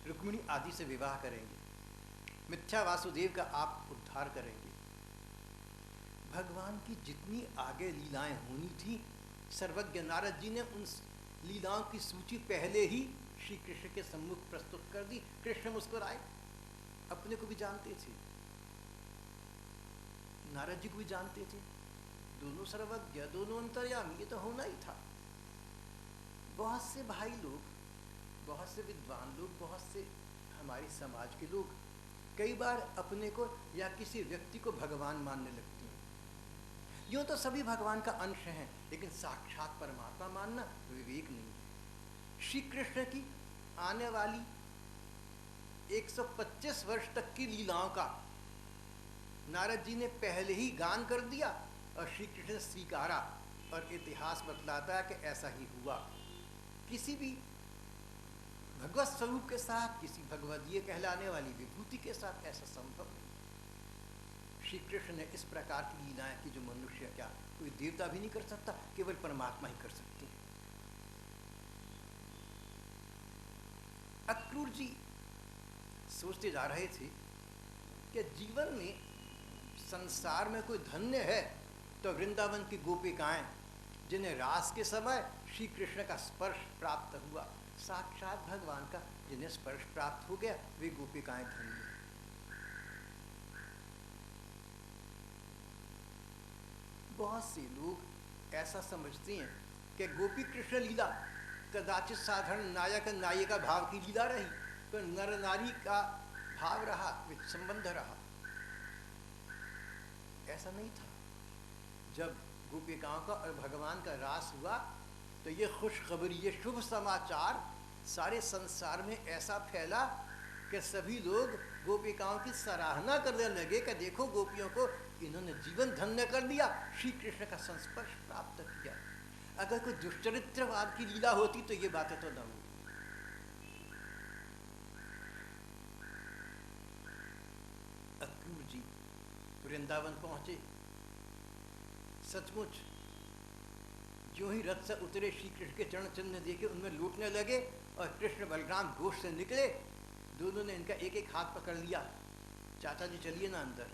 रुक्मिणी आदि से विवाह करेंगे, मिथ्या वासुदेव का आप उद्धार करेंगे। भगवान की जितनी आगे लीलाएं होनी थी, सर्वज्ञ नारद जी ने उन लीलाओं की सूची पहले ही श्री कृष्ण के सम्मुख प्रस्तुत कर दी। कृष्ण मुस्कुराए, अपने को भी जानते थे, नारद जी को भी जानते थे, दोनों सर्वज्ञ, दोनों अंतर्यामी, ये तो होना ही था। बहुत से भाई लोग, बहुत से विद्वान लोग, बहुत से हमारे समाज के लोग कई बार अपने को या किसी व्यक्ति को भगवान मानने लगते हैं। यूँ तो सभी भगवान का अंश हैं, लेकिन साक्षात परमात्मा मानना विवेक नहीं है। श्री कृष्ण की आने वाली 125 वर्ष तक की लीलाओं का नारद जी ने पहले ही गान कर दिया और श्री कृष्ण स्वीकारा, और इतिहास बतलाता है कि ऐसा ही हुआ। किसी भी भगवत स्वरूप के साथ, किसी भगवदीय कहलाने वाली विभूति के साथ ऐसा संभव नहीं। श्री कृष्ण ने इस प्रकार की लीलाएं की जो मनुष्य क्या कोई देवता भी नहीं कर सकता, केवल परमात्मा ही कर सकते हैं। अक्रूर जी सोचते जा रहे थे कि जीवन में संसार में कोई धन्य है तो वृंदावन की गोपिकाएं, जिन्हें रास के समय श्री कृष्ण का स्पर्श प्राप्त हुआ, साक्षात भगवान का जिन्हें स्पर्श प्राप्त हो गया, वे गोपिकाएं धन्य। बहुत से लोग ऐसा समझते हैं कि गोपी कृष्ण लीला कदाचित साधारण नायक नायिका भाव की लीला रही, पर नर नारी का भाव रहा, संबंध रहा। ऐसा नहीं था। जब गोपिकाओं का और भगवान का रास हुआ तो ये खुशखबरी, ये शुभ समाचार सारे संसार में ऐसा फैला कि सभी लोग गोपिकाओं की सराहना करने लगे कि देखो गोपियों को इन्होंने जीवन धन्य कर दिया, श्री कृष्ण का संस्पर्श प्राप्त किया। अगर कोई दुष्चरित्रवाद की लीला होती तो ये बातें तो न होती। अक्रूर जी वृंदावन पहुंचे, सचमुच जो ही रथ से उतरे श्री कृष्ण के चरण चिन्ह देखे उनमें लूटने लगे, और कृष्ण बलराम गोश से निकले, दोनों ने इनका एक एक हाथ पकड़ लिया, चाचा जी चलिए ना अंदर।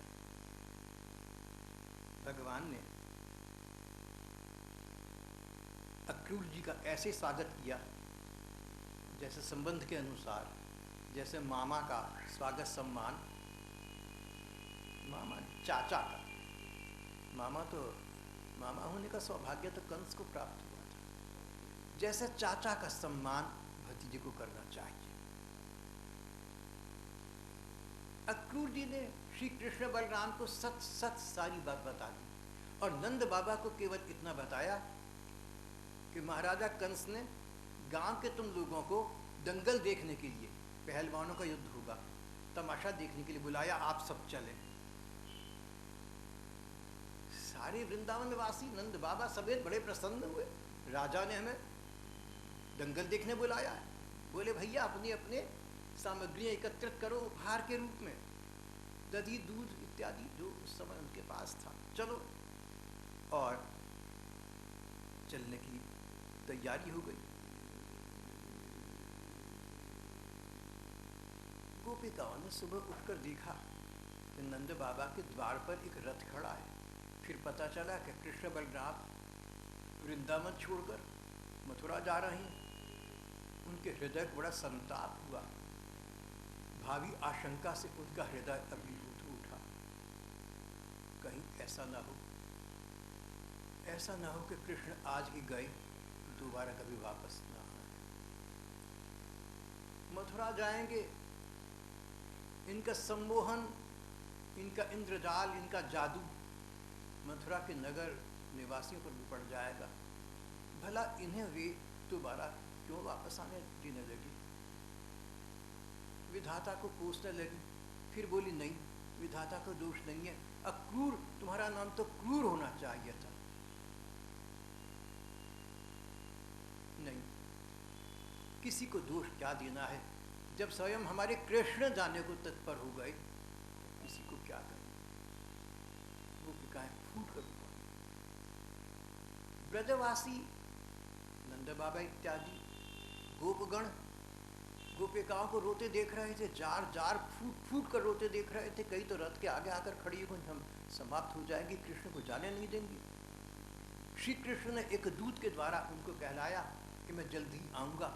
भगवान ने अक्रूर जी का ऐसे स्वागत किया जैसे संबंध के अनुसार, जैसे मामा का स्वागत सम्मान, मामा चाचा का, मामा होने का सौभाग्य तो कंस को प्राप्त हुआ था, जैसे चाचा का सम्मान भतीजे को करना चाहिए। अक्रूर जी ने श्री कृष्ण बलराम को सच सच सारी बात बता दी, और नंद बाबा को केवल इतना बताया कि महाराजा कंस ने गांव के तुम लोगों को दंगल देखने के लिए, पहलवानों का युद्ध होगा, तमाशा देखने के लिए बुलाया, आप सब चले। सारे वृंदावन वासी, नंद बाबा समेत बड़े प्रसन्न हुए। राजा ने हमें दंगल देखने बुलाया है। बोले भैया अपने अपने सामग्रियां एकत्रित करो उपहार के रूप में, दही दूध इत्यादि जो उस समय उनके पास था, चलो। और चलने की तैयारी हो गई। गोपिकाओं ने सुबह उठकर देखा कि नंद बाबा के द्वार पर एक रथ खड़ा है। फिर पता चला कि कृष्ण बलराम वृंदावन छोड़कर मथुरा जा रहे हैं। उनके हृदय को बड़ा संताप हुआ, भावी आशंका से उनका हृदय अभिभूत उठा। कहीं ऐसा ना हो कि कृष्ण आज ही गए, दोबारा कभी वापस ना आए। मथुरा जाएंगे, इनका सम्मोहन, इनका इंद्रजाल, इनका जादू मथुरा के नगर निवासियों पर भी पड़ जाएगा। भला इन्हें वे दोबारा क्यों वापस आने देने लगी? विधाता को पूछने लगी। फिर बोली नहीं, विधाता का दोष नहीं है, अक्रूर, तुम्हारा नाम तो क्रूर होना चाहिए था। नहीं, किसी को दोष क्या देना है? जब स्वयं हमारे कृष्ण जाने को तत्पर हो गए तो किसी को क्या करें? गोपिकाएं फूट कर उठा। ब्रजवासी नंद बाबा इत्यादि गोपगण गोपिकाओं को रोते देख रहे थे, जार जार फूट फूट कर रोते देख रहे थे। कई तो रथ के आगे आकर खड़ी हो, हम समाप्त हो जाएंगे, कृष्ण को जाने नहीं देंगे। श्री कृष्ण ने एक दूत के द्वारा उनको कहलाया कि मैं जल्दी आऊँगा।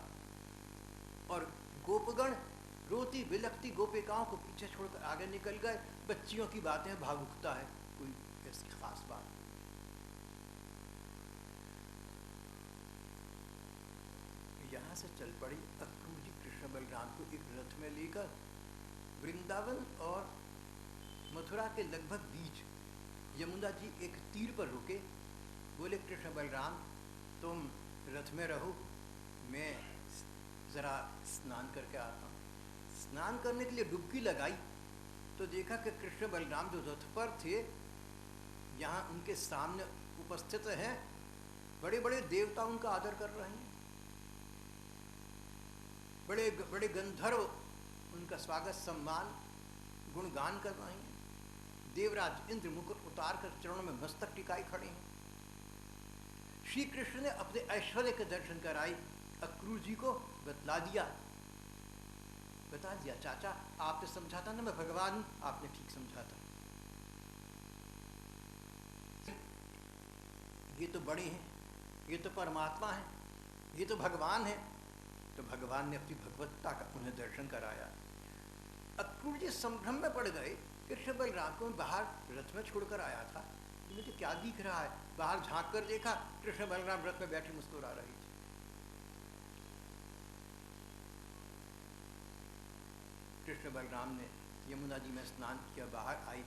और गोपगण रोती बिलखती गोपिकाओं को पीछे छोड़कर आगे निकल गए। बच्चियों की बातें भावुकता है, कोई ऐसी खास बात नहीं। यहाँ से चल पड़ी अक्रूर जी कृष्ण बलराम को एक रथ में लेकर वृंदावन और मथुरा के लगभग बीच यमुना जी एक तीर पर रुके। बोले कृष्ण बलराम तुम रथ में रहो, मैं ज़रा स्नान करके आता हूँ। स्नान करने के लिए डुबकी लगाई तो देखा कि कृष्ण बलराम जो रथ पर थे, यहाँ उनके सामने उपस्थित हैं, बड़े बड़े देवता उनका आदर कर रहे हैं, बड़े बड़े गंधर्व उनका स्वागत सम्मान गुणगान कर रहे हैं। देवराज इंद्र मुकुट उतार कर चरणों में मस्तक टिकाए खड़े हैं। श्री कृष्ण ने अपने ऐश्वर्य के दर्शन कराए अक्रूर जी को बता दिया, चाचा आपने समझा था ना मैं भगवान हूं, आपने ठीक समझा था। ये तो बड़े हैं, ये तो परमात्मा है, ये तो भगवान है। तो भगवान ने अपनी भगवत्ता का उन्हें दर्शन कराया। अक्रूर जी संभ्रम में पड़ गए। कृष्ण बलराम को बाहर रथ में छोड़कर आया था, तो मुझे क्या दिख रहा है? बाहर झांक कर देखा, कृष्ण बलराम रथ में बैठे मुस्कुरा रहे थे। कृष्ण बलराम ने यमुना जी में स्नान किया, बाहर आई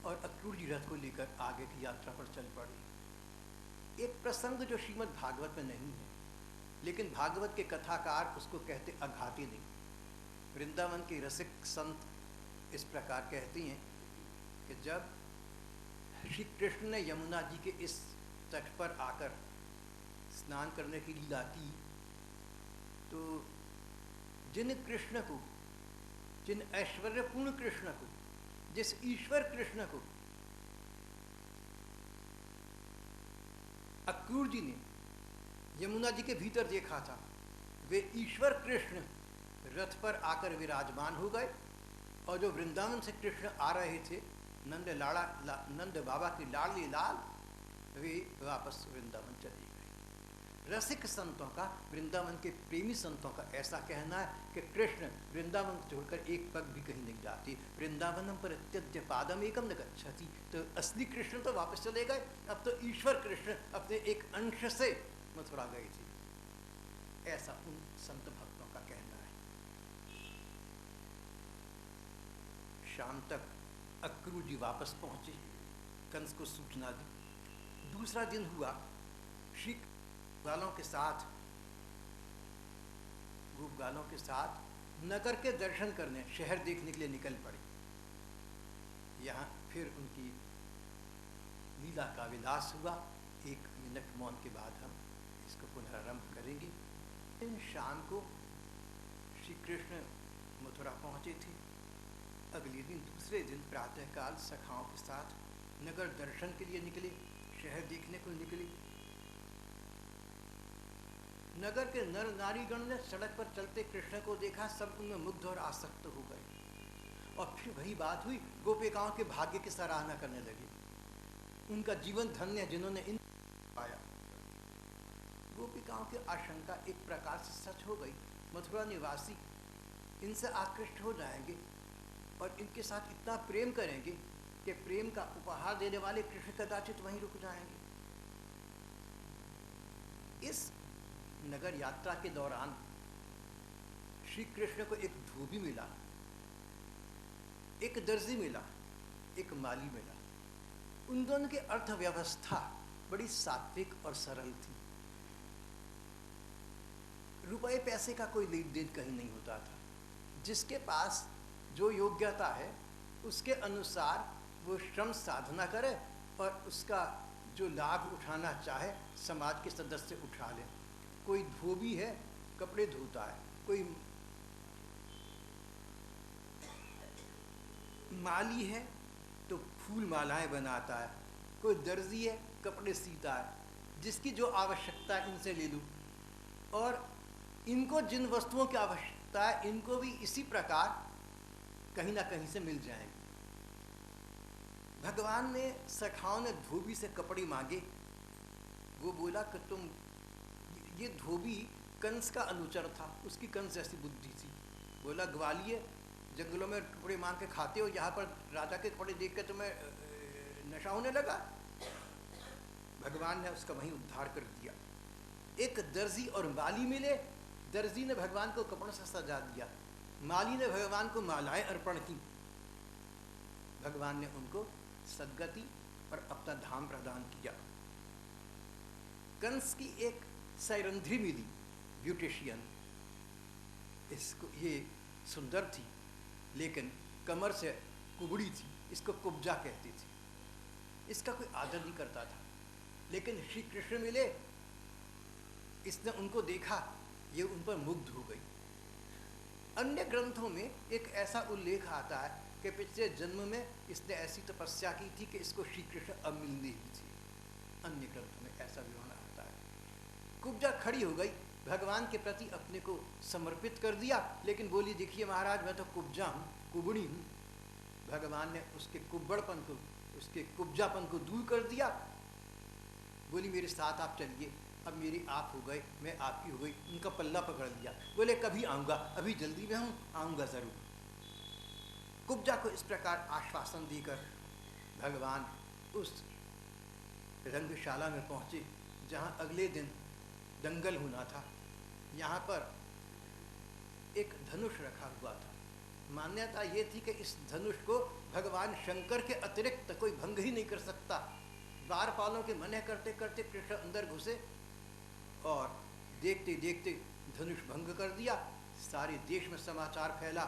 और अक्रूर जी रथ को लेकर आगे की यात्रा पर चल पड़े। एक प्रसंग जो श्रीमद् भागवत में नहीं है, लेकिन भागवत के कथाकार उसको कहते अघाती नहीं। वृंदावन के रसिक संत इस प्रकार कहती हैं कि जब श्री कृष्ण ने यमुना जी के इस तट पर आकर स्नान करने की लीला की, तो जिन कृष्ण को, जिन ऐश्वर्यपूर्ण कृष्ण को, जिस ईश्वर कृष्ण को अक्रूर जी ने यमुना जी के भीतर देखा था, वे ईश्वर कृष्ण रथ पर आकर विराजमान हो गए। और जो वृंदावन से कृष्ण आ रहे थे, नंद बाबा की लाडली लाल, वे वापस वृंदावन चले गए। रसिक संतों का, वृंदावन के प्रेमी संतों का ऐसा कहना है कि कृष्ण वृंदावन छोड़कर एक पग भी कहीं नहीं जाते। वृंदावनम पर अत्यद्य पादम एकम न गच्छति। तो असली कृष्ण तो वापस चले गए, अब तो ईश्वर कृष्ण अपने एक अंश से मथुरा गए थे, ऐसा उन संत भक्तों का कहना है। शाम तक अक्रूर जी वापस पहुंचे, कंस को सूचना दी। दूसरा दिन हुआ, श्री गालों के साथ, गोप गालों के साथ नगर के दर्शन करने, शहर देखने के लिए निकल पड़े। यहाँ फिर उनकी लीला का विलास हुआ। 1 मिनट मौन के बाद हम इसको पुनरारंभ करेंगे। इन शाम को श्री कृष्ण मथुरा पहुँचे थे। अगले दिन, दूसरे दिन प्रातःकाल सखाओं के साथ नगर दर्शन के लिए निकले, शहर देखने को निकले। नगर के नर नारीगण ने सड़क पर चलते कृष्ण को देखा, सब उनमें मुग्ध और आसक्त हो गए। और फिर वही बात हुई, गोपिकाओं के भाग्य की सराहना करने लगे। उनका जीवन धन्य जिन्होंने इन पाया। गोपिकाओं की आशंका एक प्रकार से सच हो गई। मथुरा निवासी इनसे आकृष्ट हो जाएंगे और इनके साथ इतना प्रेम करेंगे कि प्रेम का उपहार देने वाले कृष्ण कदाचित वहीं रुक जाएंगे। इस नगर यात्रा के दौरान श्री कृष्ण को एक धोबी मिला, एक दर्जी मिला, एक माली मिला। उन दोनों की अर्थव्यवस्था बड़ी सात्विक और सरल थी। रुपए पैसे का कोई लेन देन कहीं नहीं होता था। जिसके पास जो योग्यता है उसके अनुसार वो श्रम साधना करे और उसका जो लाभ उठाना चाहे समाज के सदस्य उठा ले। कोई धोबी है, कपड़े धोता है, कोई माली है तो फूल मालाएं बनाता है, कोई दर्जी है कपड़े सीता है। जिसकी जो आवश्यकता है इनसे ले लूँ, और इनको जिन वस्तुओं की आवश्यकता है इनको भी इसी प्रकार कहीं ना कहीं से मिल जाएंगे। भगवान ने, सखाओं ने धोबी से कपड़े मांगे। वो बोला कि तुम, ये धोबी कंस का अनुचर था, उसकी कंस जैसी बुद्धि थी। बोला ग्वालियर जंगलों में कपड़े मांग के खाते हो, यहाँ पर राजा के कपड़े देख के तुम्हें नशा होने लगा। भगवान ने उसका वहीं उद्धार कर दिया। एक दर्जी और माली मिले। दर्जी ने भगवान को कपड़ों से सजा दिया, माली ने भगवान को मालाएं अर्पण की। भगवान ने उनको सद्गति और अपना धाम प्रदान किया। कंस की एक सैरंध्री मिली, ब्यूटिशियन। इसको, ये सुंदर थी लेकिन कमर से कुबड़ी थी, इसको कुब्जा कहती थी। इसका कोई आदर नहीं करता था। लेकिन श्री कृष्ण मिले, इसने उनको देखा ये उन पर मुग्ध हो गई। अन्य ग्रंथों में एक ऐसा उल्लेख आता है कि पिछले जन्म में इसने ऐसी तपस्या की थी कि इसको श्री कृष्ण अब मिलने ही थी। अन्य ग्रंथों में ऐसा विवरण आता है। कुब्जा खड़ी हो गई, भगवान के प्रति अपने को समर्पित कर दिया, लेकिन बोली देखिए महाराज मैं तो कुब्जा हूँ, कुबड़ी हूँ। भगवान ने उसके कुब्बड़पन को, उसके कुब्जापन को दूर कर दिया। बोली मेरे साथ आप चलिए, अब मेरी आप हो गए, मैं आपकी हो गई। उनका पल्ला पकड़ लिया, बोले कभी आऊँगा, अभी जल्दी में हूँ, आऊँगा ज़रूर। कुब्जा को इस प्रकार आश्वासन देकर भगवान उस रंगशाला में पहुँचे जहाँ अगले दिन दंगल होना था। यहाँ पर एक धनुष रखा हुआ था। मान्यता ये थी कि इस धनुष को भगवान शंकर के अतिरिक्त कोई भंग ही नहीं कर सकता। द्वारपालों के मना करते करते कृष्ण अंदर घुसे और देखते देखते धनुष भंग कर दिया। सारे देश में समाचार फैला।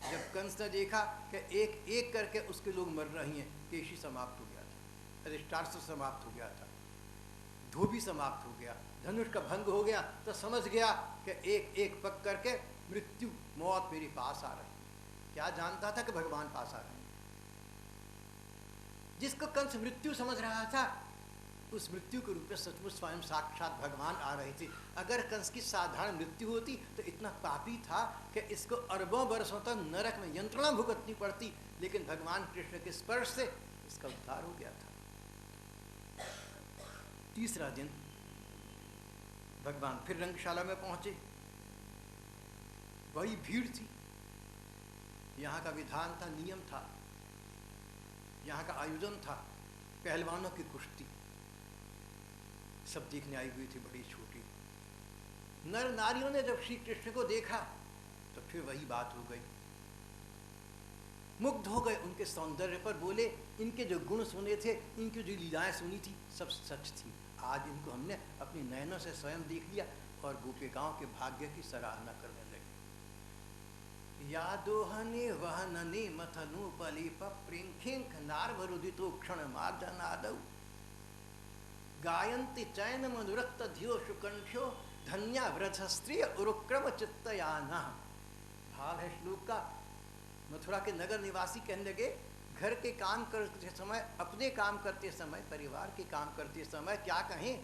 जब कंस ने देखा कि एक एक करके उसके लोग मर रहे हैं, केशी समाप्त हो गया था, अरिष्टार्थ समाप्त हो गया था, धोबी समाप्त हो गया, धनुष का भंग हो गया, तो समझ गया कि एक एक पक करके मृत्यु, मौत मेरे पास आ रही। क्या जानता था कि भगवान पास आ रहे हैं। जिसको कंस मृत्यु समझ रहा था, उस मृत्यु के रूप में सचमुच स्वयं साक्षात भगवान आ रहे थे। अगर कंस की साधारण मृत्यु होती तो इतना पापी था कि इसको अरबों वर्षों तक नरक में यंत्रणा भुगतनी पड़ती, लेकिन भगवान कृष्ण के स्पर्श से इसका उद्धार हो गया था। तीसरा दिन भगवान फिर रंगशाला में पहुंचे। बड़ी भीड़ थी। यहाँ का विधान था, नियम था, यहाँ का आयोजन था, पहलवानों की कुश्ती, सब देखने आई हुई थी, बड़ी छोटी। नर नारियों ने जब श्री कृष्ण को देखा तो फिर वही बात हो गई, मुग्ध हो गए उनके सौंदर्य पर। बोले इनके जो गुण सुने थे, इनकी जो लीलाएं सुनी थी, सब सच थी। आज इनको हमने अपनी नयनों से स्वयं देख लिया और गोपिकाओं के भाग्य की सराहना करने लगे। यादोहने वहनने मथनु पलीप प्रिंखिंख नारवरुदितो क्षण मार्जनादौ गायन्ति चैन मनुरक्त धियो सुकंठ्यो धन्या व्रत स्त्रिय उरुक्रम चित्तयाना। भाव है श्लोक का। मथुरा के नगर निवासी कहने लगे, घर के काम करते समय, अपने काम करते समय, परिवार के काम करते समय, क्या कहें,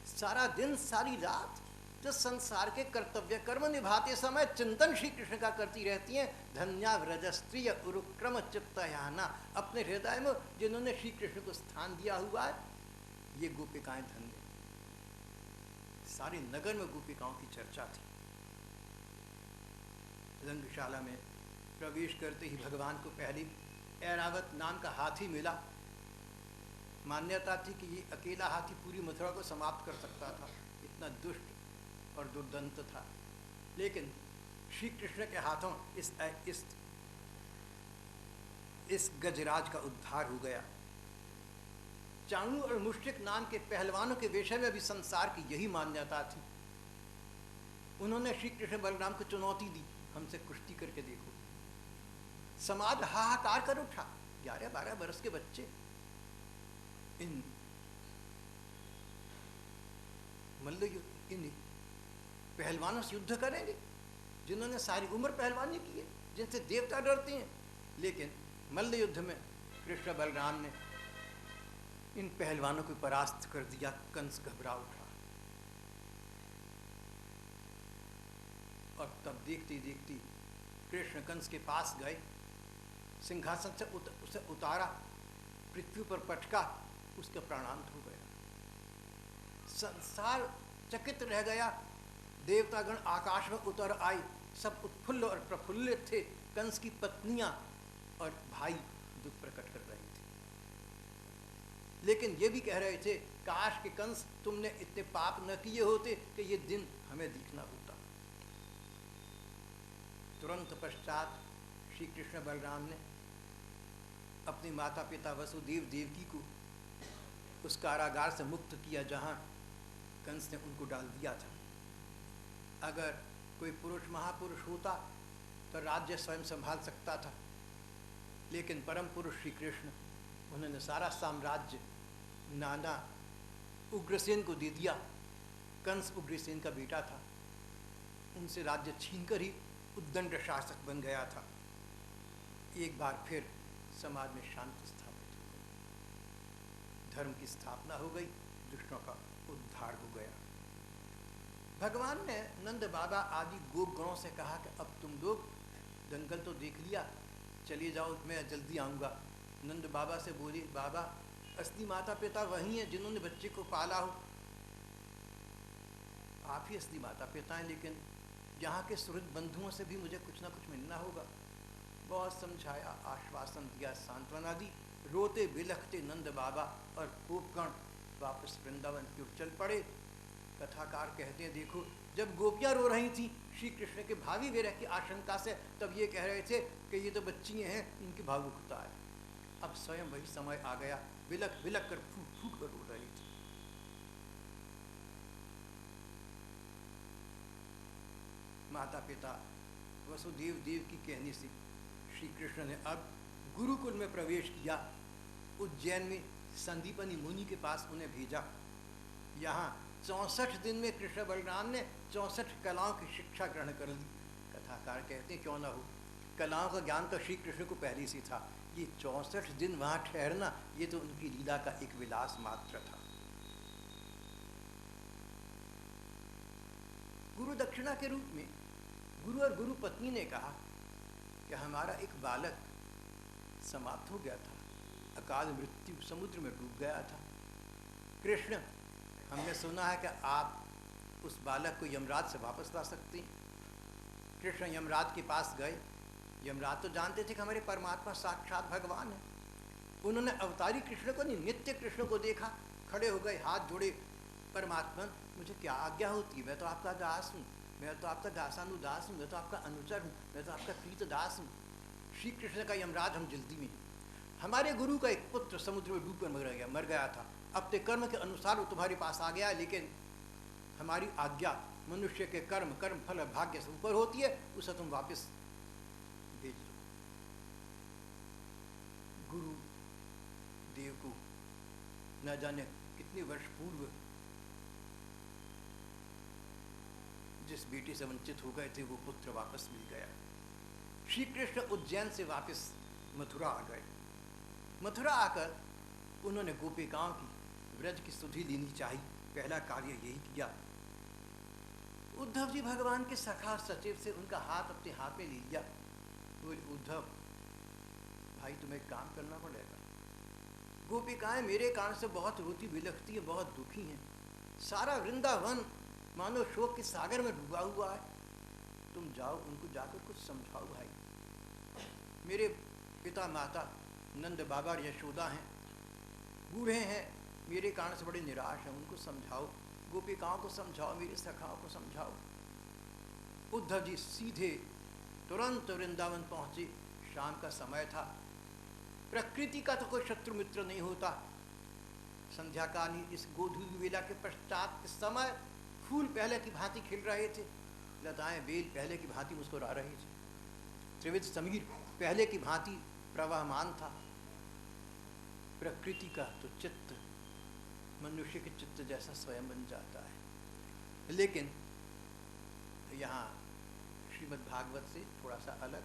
सारा दिन सारी रात जो संसार के कर्तव्य कर्म निभाते समय चिंतन श्री कृष्ण का करती रहती हैं। धन्या व्रज स्त्रिय उरुक्रम चित्तयाना। अपने हृदय में जिन्होंने श्री कृष्ण को स्थान दिया हुआ है, ये गोपिकाएं धन्य। सारे नगर में गोपिकाओं की चर्चा थी। रंगशाला में प्रवेश करते ही भगवान को पहले ऐरावत नाम का हाथी मिला। मान्यता थी कि ये अकेला हाथी पूरी मथुरा को समाप्त कर सकता था, इतना दुष्ट और दुर्दंत था। लेकिन श्री कृष्ण के हाथों इस गजराज का उद्धार हो गया। चाणू और मुश्रिक नाम के पहलवानों के विषय में भी संसार की यही मान्यता थी। उन्होंने श्री कृष्ण बलराम को चुनौती दी, हमसे कुश्ती करके देखो। समाज हाहाकार कर उठा। 11-12 वर्ष के बच्चे इन इन पहलवानों से युद्ध करेंगे, जिन्होंने सारी उम्र पहलवानी की है, जिनसे देवता डरते हैं। लेकिन मल्ल युद्ध में कृष्ण बलराम ने इन पहलवानों को परास्त कर दिया। कंस घबरा उठा और तब देखते देखते कृष्ण कंस के पास गए, सिंहासन से उसे उतारा, पृथ्वी पर पटका, उसका प्राणांत हो गया। संसार चकित रह गया। देवतागण आकाश में उतर आए, सब उत्फुल्ल और प्रफुल्लित थे। कंस की पत्नियां और भाई दुख प्रकट कर रहे थे, लेकिन ये भी कह रहे थे, काश के कंस तुमने इतने पाप न किए होते कि ये दिन हमें दिखना होता। तुरंत पश्चात श्री कृष्ण बलराम ने अपने माता पिता वसुदेव देवकी को उस कारागार से मुक्त किया जहाँ कंस ने उनको डाल दिया था। अगर कोई पुरुष महापुरुष होता तो राज्य स्वयं संभाल सकता था, लेकिन परम पुरुष श्री कृष्ण, उन्होंने सारा साम्राज्य नाना उग्रसेन को दे दिया। कंस उग्रसेन का बेटा था। उनसे राज्य छीनकर ही उद्दंड शासक बन गया था। एक बार फिर समाज में शांति स्थापित हो गई, धर्म की स्थापना हो गई, दुष्टों का उद्धार हो गया। भगवान ने नंद बाबा आदि गोप गणों से कहा कि अब तुम लोग दंगल तो देख लिया, चलिए जाओ, मैं जल्दी आऊँगा। नंद बाबा से बोली, बाबा असली माता पिता वही हैं जिन्होंने बच्चे को पाला हो, आप ही असली माता पिता हैं, लेकिन यहाँ के सुहृद बंधुओं से भी मुझे कुछ ना कुछ मिलना होगा। बहुत समझाया, आश्वासन दिया, सांत्वना दी। रोते बिलखते नंद बाबा और गोपगण वापस वृंदावन की ओर चल पड़े। कथाकार कहते हैं, देखो जब गोपियाँ रो रही थी श्री कृष्ण के भावी विरह की आशंका से, तब ये कह रहे थे कि ये तो बच्चियाँ हैं, इनकी भावुकता है। अब स्वयं वही समय आ गया, बिलख बिलख कर फूट फूट कर रो रही थी। माता पिता वसुदेव देव की कहने से श्री कृष्ण ने अब गुरुकुल में प्रवेश किया। उज्जैन में संदीपनी मुनि के पास उन्हें भेजा। यहाँ 64 दिन में कृष्ण बलराम ने 64 कलाओं की शिक्षा ग्रहण कर ली। कथाकार कहते हैं, क्यों ना हो, कलाओं का ज्ञान तो श्री कृष्ण को पहले से था। ये 64 दिन वहाँ ठहरना, ये तो उनकी लीला का एक विलास मात्र था। गुरु दक्षिणा के रूप में गुरु और गुरु पत्नी ने कहा कि हमारा एक बालक समाप्त हो गया था, अकाल मृत्यु समुद्र में डूब गया था। कृष्ण, हमने सुना है कि आप उस बालक को यमराज से वापस ला सकते हैं। कृष्ण यमराज के पास गए। यमराज तो जानते थे कि हमारे परमात्मा साक्षात भगवान है। उन्होंने अवतारी कृष्ण को नहीं, नित्य कृष्ण को देखा, खड़े हो गए, हाथ जोड़े, परमात्मा मुझे क्या आज्ञा होती, मैं तो आपका दास हूँ, मैं तो आपका दासानुदास हूँ, मैं तो आपका अनुचर हूँ, मैं तो आपका प्रीत दास हूँ। श्री कृष्ण का यमराज, हम जल्दी में। हमारे गुरु का एक पुत्र समुद्र में डूब कर मर गया था, अब ते कर्म के अनुसार वो तुम्हारे पास आ गया, लेकिन हमारी आज्ञा मनुष्य के कर्म फल भाग्य से ऊपर होती है, उसे तुम वापस भेज दो। गुरु देव को न जाने कितने वर्ष पूर्व जिस बेटे से वंचित हो गए थे, वो पुत्र वापस मिल गया। श्री कृष्ण उज्जैन से वापस मथुरा आ गए। मथुरा आकर उन्होंने गोपिकाओं की व्रज की सुधि लेनी चाहिए, पहला कार्य यही किया। उद्धव जी भगवान के सखा सचिव से उनका हाथ अपने हाथ में ले लिया। बोले, उद्धव भाई तुम्हें काम करना पड़ेगा। गोपिकाएं मेरे कारण से बहुत रोती बिलखती है, बहुत दुखी हैं। सारा वृंदावन मानो शोक के सागर में डूबा हुआ है। तुम जाओ, उनको जाकर कुछ समझाओ भाई। मेरे पिता माता नंद बाबा और यशोदा हैं, बूढ़े हैं, मेरे कारण से बड़े निराश हैं, उनको समझाओ। गोपिकाओं को समझाओ, मेरे सखाओं को समझाओ। उद्धव जी सीधे तुरंत वृंदावन पहुंचे। शाम का समय था। प्रकृति का तो कोई शत्रु मित्र नहीं होता। संध्या कालीन इस गोधूली वेला के पश्चात इस समय फूल पहले की भांति खिल रहे थे, लताएं बेल पहले की भांति मुस्कुरा रही थी, त्रिविध समीर पहले की भांति प्रवाहमान था। प्रकृति का तो चित्त मनुष्य के चित्त जैसा स्वयं बन जाता है। लेकिन यहाँ श्रीमद् भागवत से थोड़ा सा अलग,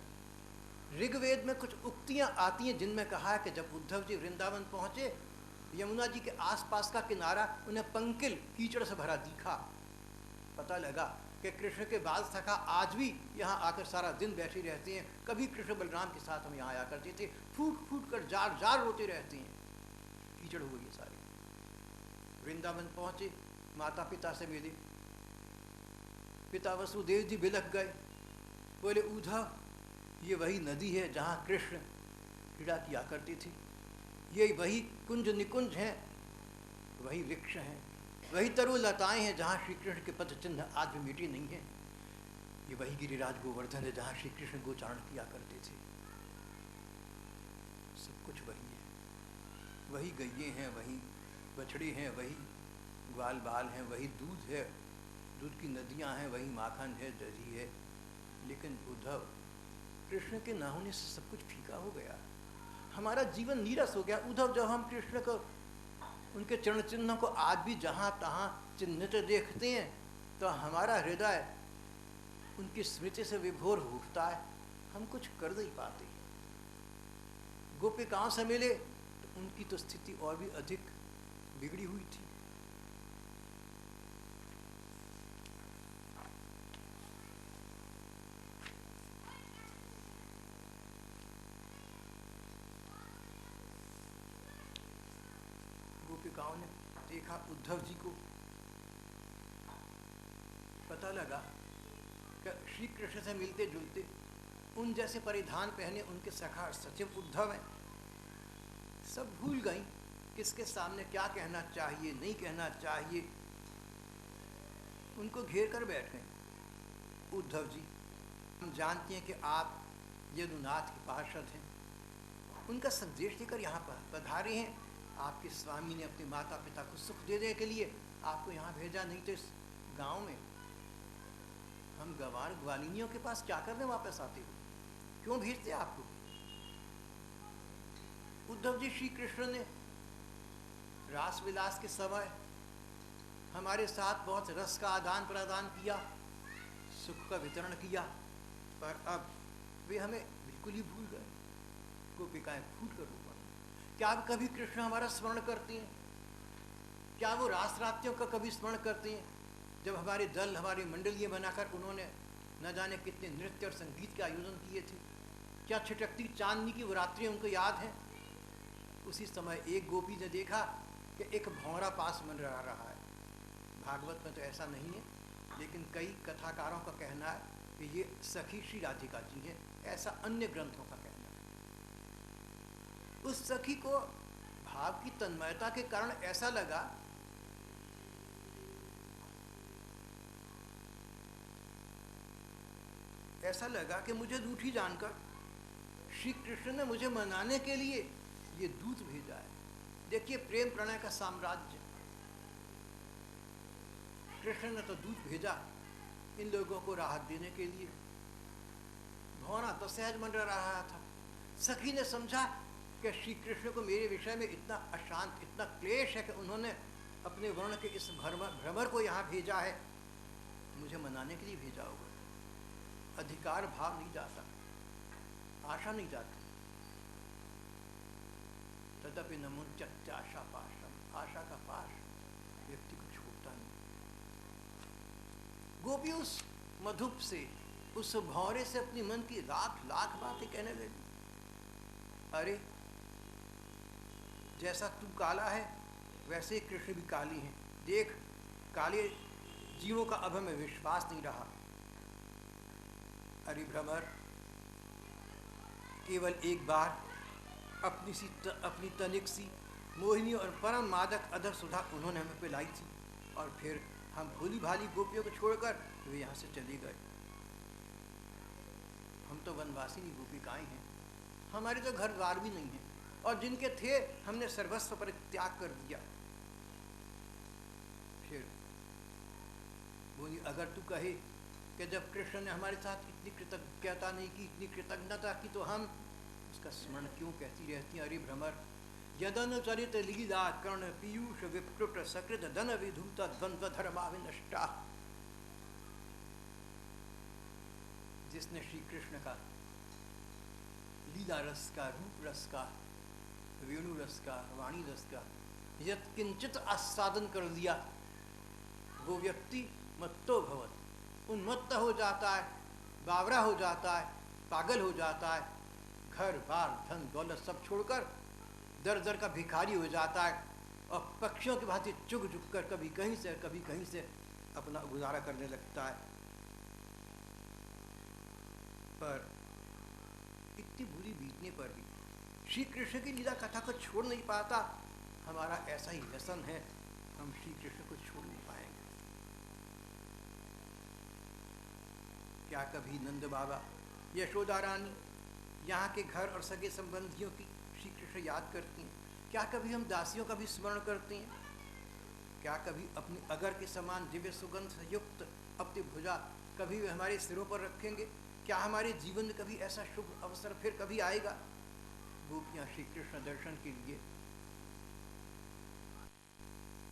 ऋग्वेद में कुछ उक्तियाँ आती हैं जिनमें कहा है कि जब उद्धव जी वृंदावन पहुँचे, यमुना जी के आसपास का किनारा उन्हें पंकिल कीचड़ से भरा दिखा। पता लगा कि कृष्ण के बाल सखा आज भी यहाँ आकर सारा दिन बैठे रहते हैं। कभी कृष्ण बलराम के साथ हम यहाँ आया करते थे, फूट फूट कर जार जार रोते रहते हैं। कीचड़ हो गई सारी। वृंदावन पहुँचे, माता पिता से मिले। पिता वसुदेव जी बिलख गए। बोले, उद्धव ये वही नदी है जहाँ कृष्ण क्रीड़ा किया करते थे, ये वही कुंज निकुंज हैं, वही वृक्ष हैं, वही तरु लताएं हैं जहाँ श्री कृष्ण के पद चिन्ह आज भी मिटे नहीं हैं, ये वही गिरिराज गोवर्धन है जहाँ श्री कृष्ण गोचारण किया करते थे। सब कुछ वही है, वही गैये हैं, वही बछड़े हैं, वही ग्वाल बाल हैं, वही दूध है, दूध की नदियाँ हैं, वही माखन है, दही है। लेकिन उद्धव, कृष्ण के न होने से सब कुछ फीका हो गया, हमारा जीवन नीरस हो गया। उद्धव, जब हम कृष्ण को, उनके चरण चिन्हों को आज भी जहाँ तहाँ चिन्हित देखते हैं, तो हमारा हृदय उनकी स्मृति से विभोर उठता है, हम कुछ कर नहीं पाते। गोपिकाओं से मिले तो उनकी तो स्थिति और भी अधिक बिगड़ी हुई थी। गोपिकाओं ने देखा उद्धव जी को, पता लगा कि श्री कृष्ण से मिलते जुलते उन जैसे परिधान पहने उनके सखा सचिव उद्धव हैं। सब भूल गई किसके सामने क्या कहना चाहिए, नहीं कहना चाहिए। उनको घेर कर बैठ गए। उद्धव जी, हम जानते हैं कि आप यदुनाथ के पार्षद हैं, उनका संदेश लेकर यहाँ पर पधारे हैं। आपके स्वामी ने अपने माता पिता को सुख देने के लिए आपको यहाँ भेजा, नहीं तो इस गांव में हम गवार ग्वालिनियों के पास क्या करने वापस आते हो, क्यों भेजते आपको। उद्धव जी, श्री कृष्ण ने रास विलास के समय हमारे साथ बहुत रस का आदान प्रदान किया, सुख का वितरण किया, पर अब वे हमें बिल्कुल ही भूल गए। गोपिकाएं फूट कर रो पड़ी। क्या कभी कृष्ण हमारा स्मरण करते हैं? क्या वो रास रात्रियों का कभी स्मरण करते हैं, जब हमारे दल, हमारी मंडलियाँ बनाकर उन्होंने न जाने कितने नृत्य और संगीत के आयोजन किए थे? क्या छिटकती चांदनी की वो रात्रि उनको याद है? उसी समय एक गोपी ने देखा कि एक भौरा पास मंडरा रहा है। भागवत में तो ऐसा नहीं है, लेकिन कई कथाकारों का कहना है कि ये सखी श्री राधिका जी हैं, ऐसा अन्य ग्रंथों का कहना है। उस सखी को भाव की तन्मयता के कारण ऐसा लगा कि मुझे रूठी जानकर श्री कृष्ण ने मुझे मनाने के लिए ये दूत भेजा है। देखिए प्रेम प्रणय का साम्राज्य। कृष्ण ने तो दूत भेजा इन लोगों को राहत देने के लिए। भौरा तो सहज मंडरा रहा था। सखी ने समझा कि श्री कृष्ण को मेरे विषय में इतना अशांत, इतना क्लेश है कि उन्होंने अपने वर्ण के इस भ्रमर को यहाँ भेजा है, मुझे मनाने के लिए भेजा होगा। अधिकार भाव नहीं जाता, आशा नहीं जाती। तदपि न मुंचत्य आशा पाशम, आशा का पाश व्यक्ति को छोड़ता नहीं। गोपी उस मधुप से, उस भौरे से अपनी मन की लाख लाख बातें कहने लगी। अरे जैसा तू काला है वैसे कृष्ण भी काली हैं। देख, काले जीवों का अब हमें विश्वास नहीं रहा। अरे भ्रमर, केवल एक बार अपनी तनिक सी मोहिनी और परम मादक अधर सुधा उन्होंने हमें पिलाई थी, और फिर हम भोली भाली गोपियों को छोड़कर वे यहाँ से चले गए। हम तो वनवासिनी गोपिकाएं हैं, हमारे तो घर द्वार भी नहीं है, और जिनके थे हमने सर्वस्व परित्याग कर दिया। फिर बोली, अगर तू कहे कि जब कृष्ण ने हमारे साथ इतनी कृतज्ञता नहीं की, इतनी कृतज्ञता की, तो हम उसका स्मरण क्यों कहती रहती हैं? अरे भ्रमर, यदनुचरित लीला कर्ण पीयूष विकृत सकृत धन विधूत द्वंद्व धर्माविनष्टा। जिसने श्री कृष्ण का लीला रस का, रूप रस का, वेणु रस का, वाणी रस का यत्किंचित आस्वादन कर लिया, वो व्यक्ति मत्तो भवत, उन्मत्त हो जाता है, बावरा हो जाता है, पागल हो जाता है, घर बार धन दौलत सब छोड़कर दर दर का भिखारी हो जाता है, और पक्षियों की भांति चुग चुग कर कभी कहीं से कभी कहीं से अपना गुजारा करने लगता है। पर इतनी बुरी बीतने पर भी श्री कृष्ण की लीला कथा को छोड़ नहीं पाता। हमारा ऐसा ही व्यसन है, हम श्री कृष्ण को छोड़ नहीं पाएंगे। क्या कभी नंद बाबा, यशोदा रानी, यहाँ के घर और सगे संबंधियों की श्री कृष्ण याद करती हैं? क्या कभी हम दासियों का भी स्मरण करते हैं? क्या कभी अपनी अगर के समान दिव्य सुगंध से युक्त अपनी भुजा कभी वे हमारे सिरों पर रखेंगे? क्या हमारे जीवन में कभी ऐसा शुभ अवसर फिर कभी आएगा? गोपियाँ श्री कृष्ण दर्शन के लिए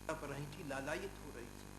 तप रही थी, लालायित हो रही थी।